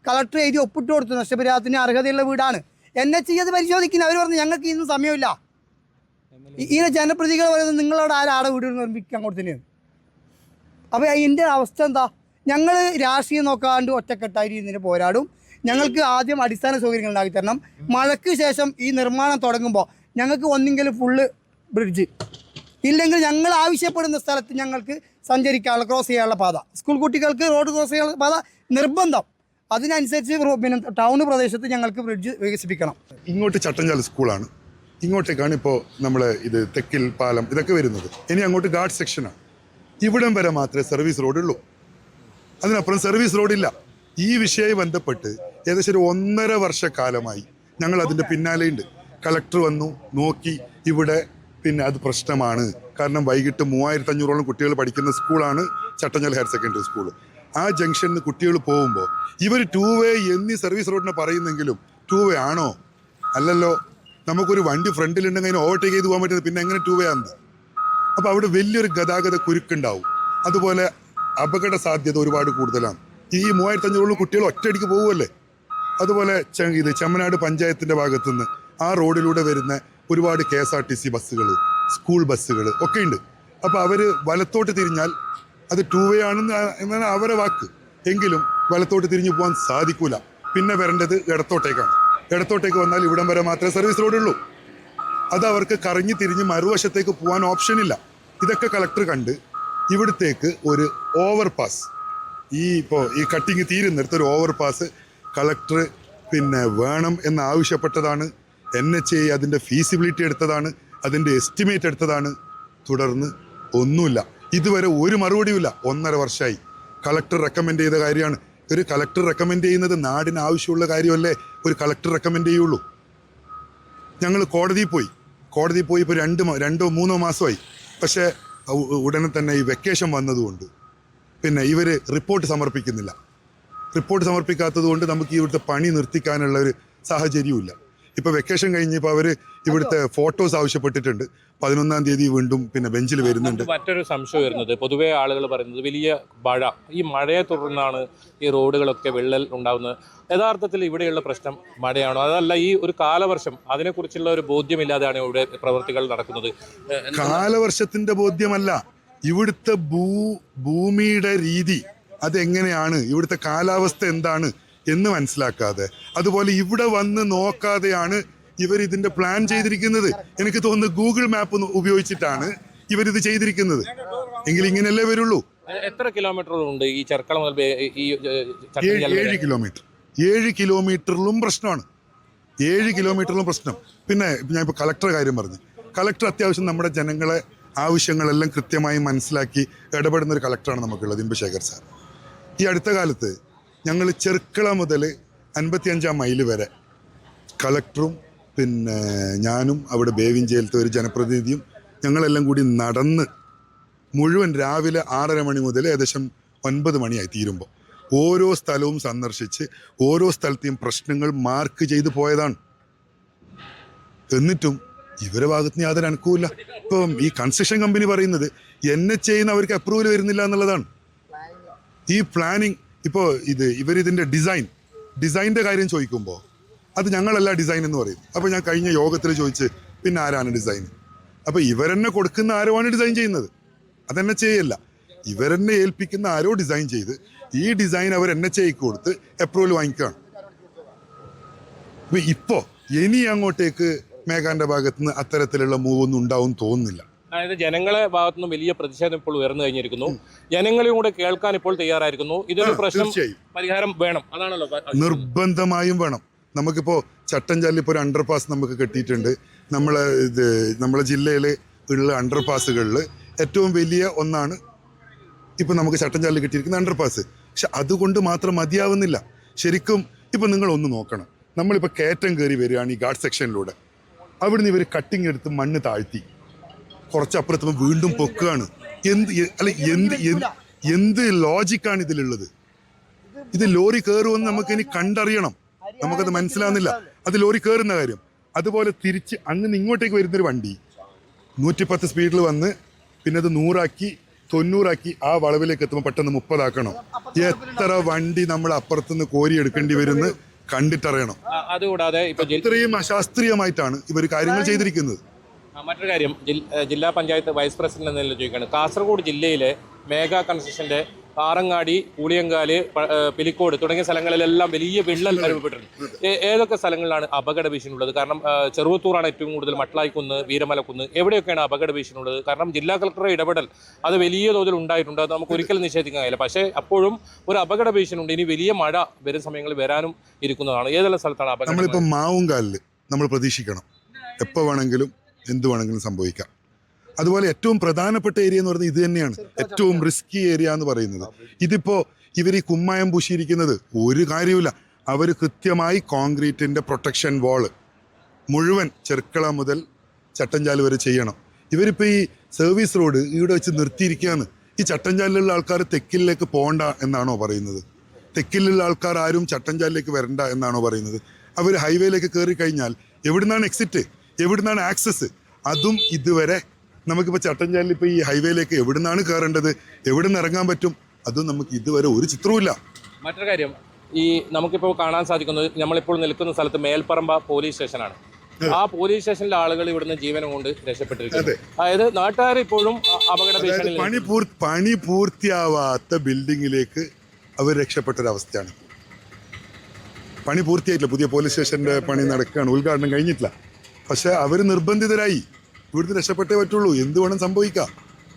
കളക്ടർ എഴുതി ഒപ്പിട്ട് കൊടുത്തു, നഷ്ടപരിഹാരത്തിന് അർഹതയുള്ള വീടാണ്. NHI അത് പരിശോധിക്കുന്നത്. അവർ പറഞ്ഞു ഞങ്ങൾക്ക് ഇന്നും സമയമില്ല. ഈ ജനപ്രതികൾ പറയുന്നത് നിങ്ങളോട് ആരാടെ വീട് നിർമ്മിക്കാൻ കൊടുത്തന്നെയാണ്. അപ്പോൾ അതിൻ്റെ അവസ്ഥ എന്താ? ഞങ്ങൾ രാഷ്ട്രീയം നോക്കാണ്ട് ഒറ്റക്കെട്ടായി ഇതിന് പോരാടും. ഞങ്ങൾക്ക് ആദ്യം അടിസ്ഥാന സൗകര്യങ്ങൾ ഉണ്ടാക്കി തരണം. മഴയ്ക്ക് ശേഷം ഈ നിർമ്മാണം തുടങ്ങുമ്പോൾ ഞങ്ങൾക്ക് ഒന്നെങ്കിലും ഫുള്ള് ബ്രിഡ്ജ്, ഇല്ലെങ്കിൽ ഞങ്ങൾ ആവശ്യപ്പെടുന്ന സ്ഥലത്ത് ഞങ്ങൾക്ക് സഞ്ചരിക്കാനുള്ള, ക്രോസ് ചെയ്യാനുള്ള പാത, സ്കൂൾ കുട്ടികൾക്ക് റോഡ് ക്രോസ് ചെയ്യാനുള്ള പാത നിർബന്ധം. അതിനനുസരിച്ച് ടൗൺ പ്രദേശത്ത് ഞങ്ങൾക്ക് ബ്രിഡ്ജ് വികസിപ്പിക്കണം. ഇങ്ങോട്ട് ചട്ടഞ്ചാൽ സ്കൂളാണ്, ഇങ്ങോട്ടേക്കാണ് ഇപ്പോൾ നമ്മൾ ഇത് തെക്കിൽ പാലം ഇതൊക്കെ വരുന്നത്. ഇനി അങ്ങോട്ട് ഗാർഡ് സെക്ഷനാണ്. ഇവിടം വരെ മാത്രമേ സർവീസ് റോഡുള്ളൂ, അതിനപ്പുറം സർവീസ് റോഡില്ല. ഈ വിഷയവുമായി ബന്ധപ്പെട്ട് ഏകദേശം ഒരു 1.5 വർഷക്കാലമായി ഞങ്ങൾ അതിൻ്റെ പിന്നാലെയുണ്ട്. കളക്ടർ വന്നു നോക്കി, ഇവിടെ അത് പ്രശ്നമാണ്. കാരണം വൈകിട്ട് 3500ഓളം കുട്ടികൾ പഠിക്കുന്ന സ്കൂളാണ് ചട്ടഞ്ചാൽ ഹയർ സെക്കൻഡറി സ്കൂൾ. ആ ജംഗ്ഷനിൽ നിന്ന് കുട്ടികൾ പോകുമ്പോൾ ഇവർ 2 വേ എന്നീ സർവീസ് റോഡിനെ പറയുന്നെങ്കിലും 2 വേ ആണോ? അല്ലല്ലോ. നമുക്കൊരു വണ്ടി ഫ്രണ്ടിലുണ്ടെങ്കിൽ അതിന് ഓവർടേക്ക് ചെയ്ത് പോകാൻ പറ്റുന്നത് പിന്നെ എങ്ങനെ 2 വേ ആണ്? അപ്പോൾ അവിടെ വലിയൊരു ഗതാഗത കുരുക്കുണ്ടാവും. അതുപോലെ അപകട സാധ്യത ഒരുപാട് കൂടുതലാണ്. ഈ 3500 കുട്ടികൾ ഒറ്റയടിക്ക് പോകുമല്ലേ. അതുപോലെ ചെമ്മനാട് പഞ്ചായത്തിൻ്റെ ഭാഗത്തുനിന്ന് ആ റോഡിലൂടെ വരുന്ന ഒരുപാട് KSRTC ബസ്സുകൾ, സ്കൂൾ ബസ്സുകൾ ഒക്കെ ഉണ്ട്. അപ്പോൾ അവർ വലത്തോട്ട് തിരിഞ്ഞാൽ അത് 2 വേ ആണെന്ന് എന്നാണ് അവരെ വാക്ക്. എങ്കിലും വലത്തോട്ട് തിരിഞ്ഞു പോകാൻ സാധിക്കില്ല. പിന്നെ വരേണ്ടത് ഇടത്തോട്ടേക്കാണ്. ഇടത്തോട്ടേക്ക് വന്നാൽ ഇവിടം വരെ മാത്രമേ സർവീസ് റോഡുള്ളൂ. അത് അവർക്ക് കറങ്ങി തിരിഞ്ഞ് മറുവശത്തേക്ക് പോകാൻ ഓപ്ഷനില്ല. ഇതൊക്കെ കളക്ടർ കണ്ട് ഇവിടത്തേക്ക് ഒരു ഓവർ പാസ്, ഈ കട്ടിങ് തീരുന്നിടത്ത് ഒരു ഓവർ പാസ് കളക്ടർ വേണം എന്ന് ആവശ്യപ്പെട്ടതാണ്. NHI അതിൻ്റെ ഫീസിബിലിറ്റി എടുത്തതാണ്, അതിൻ്റെ എസ്റ്റിമേറ്റ് എടുത്തതാണ്. തുടർന്ന് ഒന്നുമില്ല. ഇതുവരെ ഒരു മറുപടിയുമില്ല. 1.5 വർഷമായി കളക്ടർ റെക്കമെൻഡ് ചെയ്ത കാര്യമാണ്. ഒരു കളക്ടർ റെക്കമെൻഡ് ചെയ്യുന്നത് നാടിന് ആവശ്യമുള്ള കാര്യമല്ലേ ഒരു കളക്ടർ റെക്കമെൻഡ് ചെയ്യുള്ളൂ. ഞങ്ങൾ കോടതിയിൽ പോയി ഇപ്പോൾ 2-3 മാസമായി. പക്ഷേ ഉടനെ തന്നെ ഈ വെക്കേഷൻ വന്നതുകൊണ്ട് പിന്നെ ഇവർ റിപ്പോർട്ട് സമർപ്പിക്കാത്തത് കൊണ്ട് നമുക്ക് ഇവിടുത്തെ പണി നിർത്തിക്കാനുള്ള ഒരു സാഹചര്യമില്ല. ഇപ്പോൾ വെക്കേഷൻ കഴിഞ്ഞപ്പോൾ അവർ ഇവിടുത്തെ ഫോട്ടോസ് ആവശ്യപ്പെട്ടിട്ടുണ്ട്. 11-ാം തീയതി വീണ്ടും പിന്നെ ബെഞ്ചിൽ വരുന്നുണ്ട്. മറ്റൊരു സംശയം വരുന്നത്, പൊതുവേ ആളുകൾ പറയുന്നത് വലിയ മഴ, ഈ മഴയെ തുടർന്നാണ് ഈ റോഡുകളൊക്കെ വിള്ളൽ ഉണ്ടാകുന്നത്. യഥാർത്ഥത്തിൽ ഇവിടെയുള്ള പ്രശ്നം മഴയാണോ, അതല്ല ഈ ഒരു കാലവർഷം, അതിനെക്കുറിച്ചുള്ള ഒരു ബോധ്യമില്ലാതെയാണ് ഇവിടെ പ്രവൃത്തികൾ നടക്കുന്നത്? കാലവർഷത്തിന്റെ ബോധ്യമല്ല, ഇവിടുത്തെ ഭൂമിയുടെ രീതി അതെങ്ങനെയാണ്, ഇവിടുത്തെ കാലാവസ്ഥ എന്താണ് എന്ന് മനസ്സിലാക്കാതെ, അതുപോലെ ഇവിടെ വന്ന് നോക്കാതെയാണ് ഇവർ ഇതിന്റെ പ്ലാൻ ചെയ്തിരിക്കുന്നത്. എനിക്ക് തോന്നുന്നു ഗൂഗിൾ മാപ്പ് ഉപയോഗിച്ചിട്ടാണ് ഇവരിത് ചെയ്തിരിക്കുന്നത്. എങ്കിൽ ഇങ്ങനെയല്ലേ വരുള്ളൂ. എത്ര കിലോമീറ്ററുണ്ട് ഈ ചെർക്കള മുതൽ ഈ 7 കിലോമീറ്റർ. 7 കിലോമീറ്ററിലും പ്രശ്നമാണ്. 7 കിലോമീറ്ററിലും പ്രശ്നം. പിന്നെ ഞാൻ ഇപ്പോൾ കളക്ടറുടെ കാര്യം പറഞ്ഞു. കളക്ടർ അത്യാവശ്യം നമ്മുടെ ജനങ്ങളെ ആവശ്യങ്ങളെല്ലാം കൃത്യമായി മനസ്സിലാക്കി ഇടപെടുന്ന ഒരു കളക്ടറാണ് നമുക്കുള്ളത്, ഇമ്പശേഖർ സാർ. ഈ അടുത്ത കാലത്ത് ഞങ്ങൾ ചെർക്കള മുതൽ 55-ാം മൈല് വരെ കളക്ടറും പിന്നെ ഞാനും അവിടെ ബേവിഞ്ചേലത്തെ ഒരു ജനപ്രതിനിധിയും ഞങ്ങളെല്ലാം കൂടി നടന്ന് മുഴുവൻ രാവിലെ 6:30 മണി മുതൽ ഏകദേശം 9 മണിയായി തീരുമ്പോൾ ഓരോ സ്ഥലവും സന്ദർശിച്ച് ഓരോ സ്ഥലത്തെയും പ്രശ്നങ്ങൾ മാർക്ക് ചെയ്ത് പോയതാണ്. എന്നിട്ടും ഇവരെ ഭാഗത്ത് നിന്ന് യാതൊരു അനക്കവുമില്ല. ഇപ്പം ഈ കൺസ്ട്രക്ഷൻ കമ്പനി പറയുന്നത് NHAന്ന് അവർക്ക് അപ്രൂവൽ വരുന്നില്ല എന്നുള്ളതാണ്. ഈ പ്ലാനിങ് ഇപ്പോൾ ഇവരിതിൻ്റെ ഡിസൈൻ്റെ കാര്യം ചോദിക്കുമ്പോൾ അത് ഞങ്ങളല്ല ഡിസൈൻ എന്ന് പറയും. അപ്പോൾ ഞാൻ കഴിഞ്ഞ യോഗത്തിൽ ചോദിച്ച് പിന്നെ ആരാണ് ഡിസൈൻ? അപ്പോൾ ഇവരെന്നെ കൊടുക്കുന്ന ആരോ ആണ് ഡിസൈൻ ചെയ്യുന്നത്, അതെന്നെ ചെയ്യല്ല. ഇവരെന്നെ ഏൽപ്പിക്കുന്ന ആരോ ഡിസൈൻ ചെയ്ത് ഈ ഡിസൈൻ അവർ NHAക്ക് കൊടുത്ത് അപ്രൂവൽ വാങ്ങിക്കുകയാണ്. ഇപ്പോൾ ഇനി അങ്ങോട്ടേക്ക് മേഘാന്റെ ഭാഗത്ത് നിന്ന് അത്തരത്തിലുള്ള മൂവ് ഒന്നും ഉണ്ടാവും തോന്നുന്നില്ല. അതായത് ജനങ്ങളെ ഭാഗത്തുനിന്ന് വലിയ പ്രതിഷേധം ഇപ്പോൾ ഉയർന്നു കഴിഞ്ഞിരിക്കുന്നു. ജനങ്ങളെയും കൂടെ കേൾക്കാൻ ഇപ്പോൾ തയ്യാറായിരിക്കുന്നു. ഇതൊരു പ്രശ്നം പരിഹാരം വേണം, അതാണല്ലോ നിർബന്ധമായും വേണം. നമുക്കിപ്പോൾ ചട്ടഞ്ചാലിൽ ഇപ്പോൾ ഒരു അണ്ടർപാസ് നമുക്ക് കെട്ടിയിട്ടുണ്ട്. നമ്മളെ ജില്ലയിൽ ഉള്ള അണ്ടർപാസുകളിൽ ഏറ്റവും വലിയ ഒന്നാണ് ഇപ്പം നമുക്ക് ചട്ടഞ്ചാലിൽ കിട്ടിയിരിക്കുന്ന അണ്ടർപാസ്. പക്ഷെ അതുകൊണ്ട് മാത്രം മതിയാവുന്നില്ല. ശരിക്കും ഇപ്പം നിങ്ങളൊന്ന് നോക്കണം, നമ്മളിപ്പോൾ കയറ്റം കയറി വരികയാണ് ഈ ഗാർഡ് സെക്ഷനിലൂടെ. അവിടുന്ന് ഇവർ കട്ടിങ് എടുത്ത് മണ്ണ് താഴ്ത്തി കുറച്ചപ്പുറത്ത് വീണ്ടും പൊക്കുകയാണ്. എന്ത് ലോജിക്കാണ് ഇതിലുള്ളത്? ഇത് ലോറി കയറുമെന്ന് നമുക്കിനി കണ്ടറിയണം. നമുക്കത് മനസ്സിലാവുന്നില്ല, അത് ലോറി കയറുന്ന കാര്യം. അതുപോലെ തിരിച്ച് അങ്ങനെ ഇങ്ങോട്ടേക്ക് വരുന്നൊരു വണ്ടി 110 സ്പീഡിൽ വന്ന് പിന്നെ അത് 100 90 ആ വളവിലേക്ക് എത്തുമ്പോൾ പെട്ടെന്ന് 30 ആക്കണം. എത്ര വണ്ടി നമ്മൾ അപ്പുറത്തുനിന്ന് കോരി എടുക്കേണ്ടി വരുമെന്ന് കണ്ടിട്ടറിയണം. അതുകൂടാതെ ഇത്രയും അശാസ്ത്രീയമായിട്ടാണ് ഇവർ കാര്യങ്ങൾ ചെയ്തിരിക്കുന്നത്. മറ്റൊരു കാര്യം, ജില്ലാ പഞ്ചായത്ത് വൈസ് പ്രസിഡന്റ് എന്ന നിലയിൽ ചോദിക്കുകയാണ്. കാസർഗോഡ് ജില്ലയിലെ മേഘാ കൺസ്ട്രക്ഷന്റെ ആറങ്ങാടി, കൂളിയങ്കാല്, പിലിക്കോട് തുടങ്ങിയ സ്ഥലങ്ങളിലെല്ലാം വലിയ വിള്ളൽ അനുഭവപ്പെട്ടിട്ടുണ്ട്. ഏതൊക്കെ സ്ഥലങ്ങളിലാണ് അപകട ഭീഷണി ഉള്ളത്? കാരണം ചെറുവത്തൂറാണ് ഏറ്റവും കൂടുതൽ, മട്ടളായിക്കുന്ന്, വീരമലക്കുന്ന്, എവിടെയൊക്കെയാണ് അപകട ഭീഷണി ഉള്ളത്? കാരണം ജില്ലാ കളക്ടറുടെ ഇടപെടൽ അത് വലിയ തോതിൽ ഉണ്ടായിട്ടുണ്ട്, അത് നമുക്ക് ഒരിക്കലും നിഷേധിക്കാൻ കഴിയില്ല. പക്ഷേ അപ്പോഴും ഒരു അപകട ഭീഷണി ഉണ്ട്. ഇനി വലിയ മഴ വരും സമയങ്ങളിൽ വരാനും ഇരിക്കുന്നതാണ്. ഏതെല്ലാം സ്ഥലത്താണ് അപകടം? നമ്മളിപ്പോൾ മാവുങ്കാലിൽ നമ്മൾ പ്രതീക്ഷിക്കണം, എപ്പോൾ വേണമെങ്കിലും എന്ത് വേണമെങ്കിലും സംഭവിക്കാം. അതുപോലെ ഏറ്റവും പ്രധാനപ്പെട്ട ഏരിയ എന്ന് പറയുന്നത് ഇത് തന്നെയാണ്, ഏറ്റവും റിസ്കി ഏരിയ എന്ന് പറയുന്നത്. ഇതിപ്പോൾ ഇവർ ഈ കുമ്മായം പൂശിയിരിക്കുന്നത് ഒരു കാര്യമില്ല. അവർ കൃത്യമായി കോൺക്രീറ്റിൻ്റെ പ്രൊട്ടക്ഷൻ വാള് മുഴുവൻ ചെർക്കള മുതൽ ചട്ടഞ്ചാല് വരെ ചെയ്യണം. ഇവരിപ്പോൾ ഈ സർവീസ് റോഡ് ഇവിടെ വെച്ച് നിർത്തിയിരിക്കുകയാണ്. ഈ ചട്ടഞ്ചാലിലുള്ള ആൾക്കാർ തെക്കിലേക്ക് പോകണ്ട എന്നാണോ പറയുന്നത്? തെക്കിലുള്ള ആൾക്കാർ ആരും ചട്ടഞ്ചാലിലേക്ക് വരണ്ട എന്നാണോ പറയുന്നത്? അവർ ഹൈവേയിലേക്ക് കയറി കഴിഞ്ഞാൽ എവിടുന്നാണ് എക്സിറ്റ്, എവിടുന്നാണ് ആക്സസ്? അതും ഇതുവരെ നമുക്കിപ്പോൾ ചട്ടഞ്ചാലിൽ ഇപ്പോൾ ഈ ഹൈവേയിലേക്ക് എവിടുന്നാണ് കയറേണ്ടത്, എവിടെ നിന്ന് ഇറങ്ങാൻ പറ്റും, അതും നമുക്ക് ഇതുവരെ ഒരു ചിത്രവുമില്ല. മറ്റൊരു കാര്യം, ഈ നമുക്കിപ്പോൾ കാണാൻ സാധിക്കുന്നത് നമ്മളിപ്പോൾ നിൽക്കുന്ന സ്ഥലത്ത് മേൽപ്പറമ്പ പോലീസ് സ്റ്റേഷനാണ്. ആ പോലീസ് സ്റ്റേഷനിലെ ആളുകൾ ഇവിടുന്ന് ജീവനം കൊണ്ട് രക്ഷപ്പെട്ടിരിക്കുന്നു. അതായത് നാട്ടുകാർ ഇപ്പോഴും അപകട ഭീഷണി, പണി പൂർത്തിയാവാത്ത ബിൽഡിങ്ങിലേക്ക് അവർ രക്ഷപ്പെട്ടൊരവസ്ഥയാണ്. പണി പൂർത്തിയായിട്ടില്ല, പുതിയ പോലീസ് സ്റ്റേഷൻ്റെ പണി നടക്കുകയാണ്, ഉദ്ഘാടനം കഴിഞ്ഞിട്ടില്ല. പക്ഷെ അവർ നിർബന്ധിതരായി ഇവിടുന്ന് രക്ഷപ്പെട്ടേ പറ്റുള്ളൂ, എന്ത് വേണം സംഭവിക്കാം.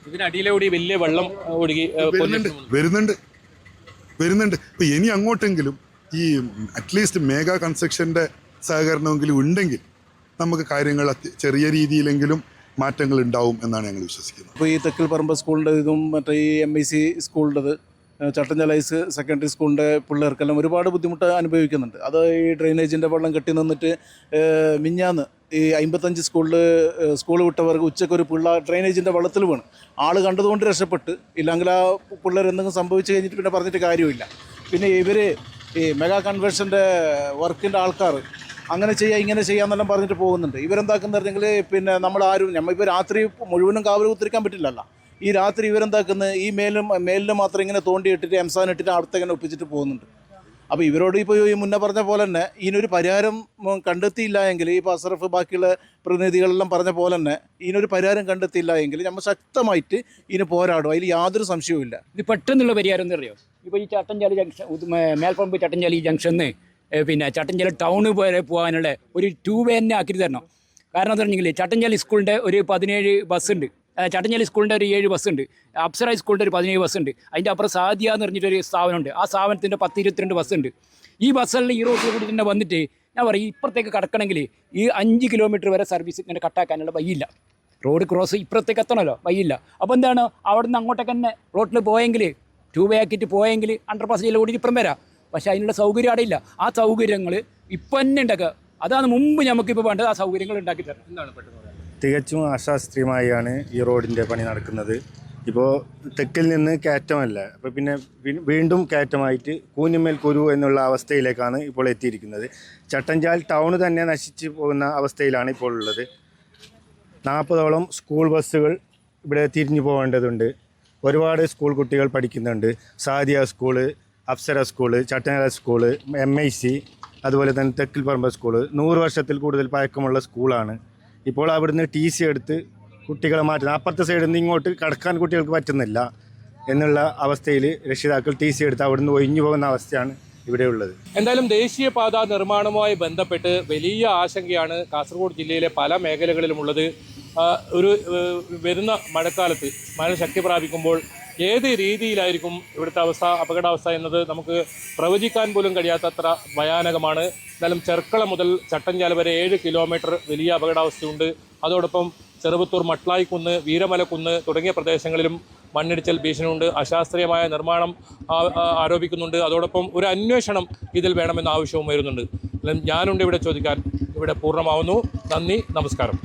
ഇതിനടിയിലൂടെ വലിയ വെള്ളം ഒഴുകി വരുന്നുണ്ട്. ഇപ്പം ഇനി അങ്ങോട്ടെങ്കിലും ഈ അറ്റ്ലീസ്റ്റ് മേഘാ കൺസ്ട്രക്ഷൻ്റെ സഹകരണമെങ്കിലും ഉണ്ടെങ്കിൽ നമുക്ക് കാര്യങ്ങൾ ചെറിയ രീതിയിലെങ്കിലും മാറ്റങ്ങൾ ഉണ്ടാവും എന്നാണ് ഞങ്ങൾ വിശ്വസിക്കുന്നത്. ഇപ്പോൾ ഈ തെക്കിൽ പറമ്പ് സ്കൂളിൻ്റെ ഇതും മറ്റേ ഈ MIC സ്കൂളിൻ്റെത് ചട്ടഞ്ചാൽ ഹൈസ് സെക്കൻഡറി സ്കൂളിൻ്റെ പിള്ളേർക്കെല്ലാം ഒരുപാട് ബുദ്ധിമുട്ട് അനുഭവിക്കുന്നുണ്ട്. അത് ഈ ഡ്രെയിനേജിൻ്റെ വെള്ളം കെട്ടി നിന്നിട്ട് മിഞ്ഞാന്ന് ഈ 55 സ്കൂൾ വിട്ടവർക്ക് ഉച്ചയ്ക്കൊരു പിള്ള ഡ്രെയിനേജിൻ്റെ വെള്ളത്തിൽ വീണ് ആൾ കണ്ടതുകൊണ്ട് രക്ഷപ്പെട്ട്, ഇല്ലെങ്കിൽ ആ പിള്ളേർ എന്തെങ്കിലും സംഭവിച്ചു കഴിഞ്ഞിട്ട് പിന്നെ പറഞ്ഞിട്ട് കാര്യമില്ല. പിന്നെ ഇവർ ഈ മെഗാ കൺവെൻഷൻ്റെ വർക്കിൻ്റെ ആൾക്കാർ അങ്ങനെ ചെയ്യുക ഇങ്ങനെ ചെയ്യാമെന്നെല്ലാം പറഞ്ഞിട്ട് പോകുന്നുണ്ട്. ഇവരെന്താക്കുന്നുണ്ടെങ്കിൽ പിന്നെ ഇപ്പോൾ രാത്രി മുഴുവനും കാവൽ കുത്തിരിക്കാൻ പറ്റില്ലല്ലോ. ഈ രാത്രി ഇവരെന്താക്കുന്നത് ഈ മേലിന് മാത്രം ഇങ്ങനെ തോണ്ടിയിട്ടിട്ട് എംസാൻ ഇട്ടിട്ട് അടുത്തേങ്ങനെ ഒപ്പിച്ചിട്ട് പോകുന്നുണ്ട്. അപ്പോൾ ഇവരോട് ഇപ്പോൾ ഈ മുന്നേ പറഞ്ഞ പോലെ തന്നെ ഇതിനൊരു പരിഹാരം കണ്ടെത്തിയില്ല എങ്കിൽ, ഇപ്പോൾ അസറഫ് ബാക്കിയുള്ള പ്രതിനിധികളെല്ലാം പറഞ്ഞ പോലെ തന്നെ ഇതിനൊരു പരിഹാരം കണ്ടെത്തിയില്ല എങ്കിൽ നമ്മൾ ശക്തമായിട്ട് ഇതിന് പോരാടും. അതിൽ യാതൊരു സംശയവുമില്ല. ഇത് പെട്ടെന്നുള്ള പരിഹാരം എന്ന് അറിയോ? ഇപ്പോൾ ഈ ചട്ടഞ്ചാലി ജംഗ്ഷൻ, മേൽപ്പറമ്പ് ചട്ടഞ്ചാലി ജംഗ്ഷന്ന് പിന്നെ ചട്ടഞ്ചാലി ടൗണ് വരെ പോകാനുള്ള ഒരു 2 വേ തന്നെ ആക്കി തരണം. കാരണം എന്ന് പറഞ്ഞെങ്കിൽ ചട്ടഞ്ചാലി സ്കൂളിൻ്റെ ഒരു 17 ബസ്സുണ്ട്, ചട്ടഞ്ചാലി സ്കൂളിൻ്റെ ഒരു 7 ബസ്സുണ്ട്, അപ്സര സ്കൂളിൻ്റെ ഒരു 17 ബസ്സുണ്ട്. അതിൻ്റെ അപ്പുറം സാദിയ എന്ന് പറഞ്ഞിട്ടൊരു സ്ഥാപനമുണ്ട്. ആ സ്ഥാപനത്തിൻ്റെ 10-22 ബസ്സുണ്ട്. ഈ ബസ്സുകളിൽ ഈ റോഡിൽ കൂടി തന്നെ വന്നിട്ട് ഞാൻ പറയും ഇപ്പുറത്തേക്ക് കടക്കണമെങ്കിൽ ഈ 5 കിലോമീറ്റർ വരെ സർവീസ് ഇങ്ങനെ കട്ടാക്കാനുള്ള വഴിയില്ല. റോഡ് ക്രോസ് ഇപ്പുറത്തേക്ക് എത്തണമല്ലോ, വഴിയില്ല. അപ്പോൾ എന്താണ് അവിടെ നിന്ന് അങ്ങോട്ടേക്ക് തന്നെ റോഡിൽ പോയെങ്കിൽ 2 വേ ആക്കിയിട്ട് പോയെങ്കിൽ അണ്ടർപാസ് കൂടി ഇപ്പുറം വരാം. പക്ഷേ അതിനുള്ള സൗകര്യം അവിടെ ഇല്ല. ആ സൗകര്യങ്ങൾ ഇപ്പം തന്നെ ഉണ്ടാക്കുക. അതാണ് മുമ്പ് നമുക്കിപ്പോൾ വേണ്ടത്. ആ സൗകര്യങ്ങൾ ഉണ്ടാക്കി തരണം. എന്താണ് പെട്ടെന്ന് പറയാം? തികച്ചും അശാസ്ത്രീയമായാണ് ഈ റോഡിൻ്റെ പണി നടക്കുന്നത്. ഇപ്പോൾ തെക്കിൽ നിന്ന് കയറ്റമല്ല, അപ്പോൾ പിന്നെ വീണ്ടും കയറ്റമായിട്ട് കൂനിമേൽ കുരു എന്നുള്ള അവസ്ഥയിലേക്കാണ് ഇപ്പോൾ എത്തിയിരിക്കുന്നത്. ചട്ടഞ്ചാൽ ടൗൺ തന്നെ നശിച്ചു പോകുന്ന അവസ്ഥയിലാണ് ഇപ്പോൾ ഉള്ളത്. 40ഓളം സ്കൂൾ ബസ്സുകൾ ഇവിടെ തിരിഞ്ഞു പോകേണ്ടതുണ്ട്. ഒരുപാട് സ്കൂൾ കുട്ടികൾ പഠിക്കുന്നുണ്ട്. Sadiya school, Apsara school, Chattanchal school, MIC, അതുപോലെ തന്നെ തെക്കിൽ പറമ്പ് സ്കൂള് 100 വർഷത്തിൽ കൂടുതൽ പഴക്കമുള്ള സ്കൂളാണ്. ഇപ്പോൾ അവിടുന്ന് TC എടുത്ത് കുട്ടികളെ മാറ്റുന്നത്. അപ്പുറത്തെ സൈഡിൽ നിന്ന് ഇങ്ങോട്ട് കടക്കാൻ കുട്ടികൾക്ക് പറ്റുന്നില്ല എന്നുള്ള അവസ്ഥയിൽ രക്ഷിതാക്കൾ TC എടുത്ത് അവിടുന്ന് ഒഴിഞ്ഞു പോകുന്ന അവസ്ഥയാണ് ഇവിടെയുള്ളത്. എന്തായാലും ദേശീയപാത നിർമ്മാണവുമായി ബന്ധപ്പെട്ട് വലിയ ആശങ്കയാണ് കാസർഗോഡ് ജില്ലയിലെ പല മേഖലകളിലുമുള്ളത്. ഒരു വരുന്ന മഴക്കാലത്ത് മഴ ശക്തി പ്രാപിക്കുമ്പോൾ ഏത് രീതിയിലായിരിക്കും ഇവിടുത്തെ അപകടാവസ്ഥ എന്നത് നമുക്ക് പ്രവചിക്കാൻ പോലും കഴിയാത്തത്ര ഭയാനകമാണ്. എന്തായാലും ചെർക്കള മുതൽ ചട്ടഞ്ചാൽ വരെ 7 കിലോമീറ്റർ വലിയ അപകടാവസ്ഥയുണ്ട്. അതോടൊപ്പം ചെറുപത്തൂർ മട്ട്ലായിക്കുന്ന്, വീരമലക്കുന്ന് തുടങ്ങിയ പ്രദേശങ്ങളിലും മണ്ണിടിച്ചൽ ഭീഷണിയുണ്ട്. അശാസ്ത്രീയമായ നിർമ്മാണം ആരോപിക്കുന്നുണ്ട്. അതോടൊപ്പം ഒരു അന്വേഷണം ഇതിൽ വേണമെന്ന ആവശ്യവും വരുന്നുണ്ട്. ഞാനുണ്ട് ഇവിടെ ചോദിക്കാൻ. ഇവിടെ പൂർണ്ണമാവുന്നു. നന്ദി, നമസ്കാരം.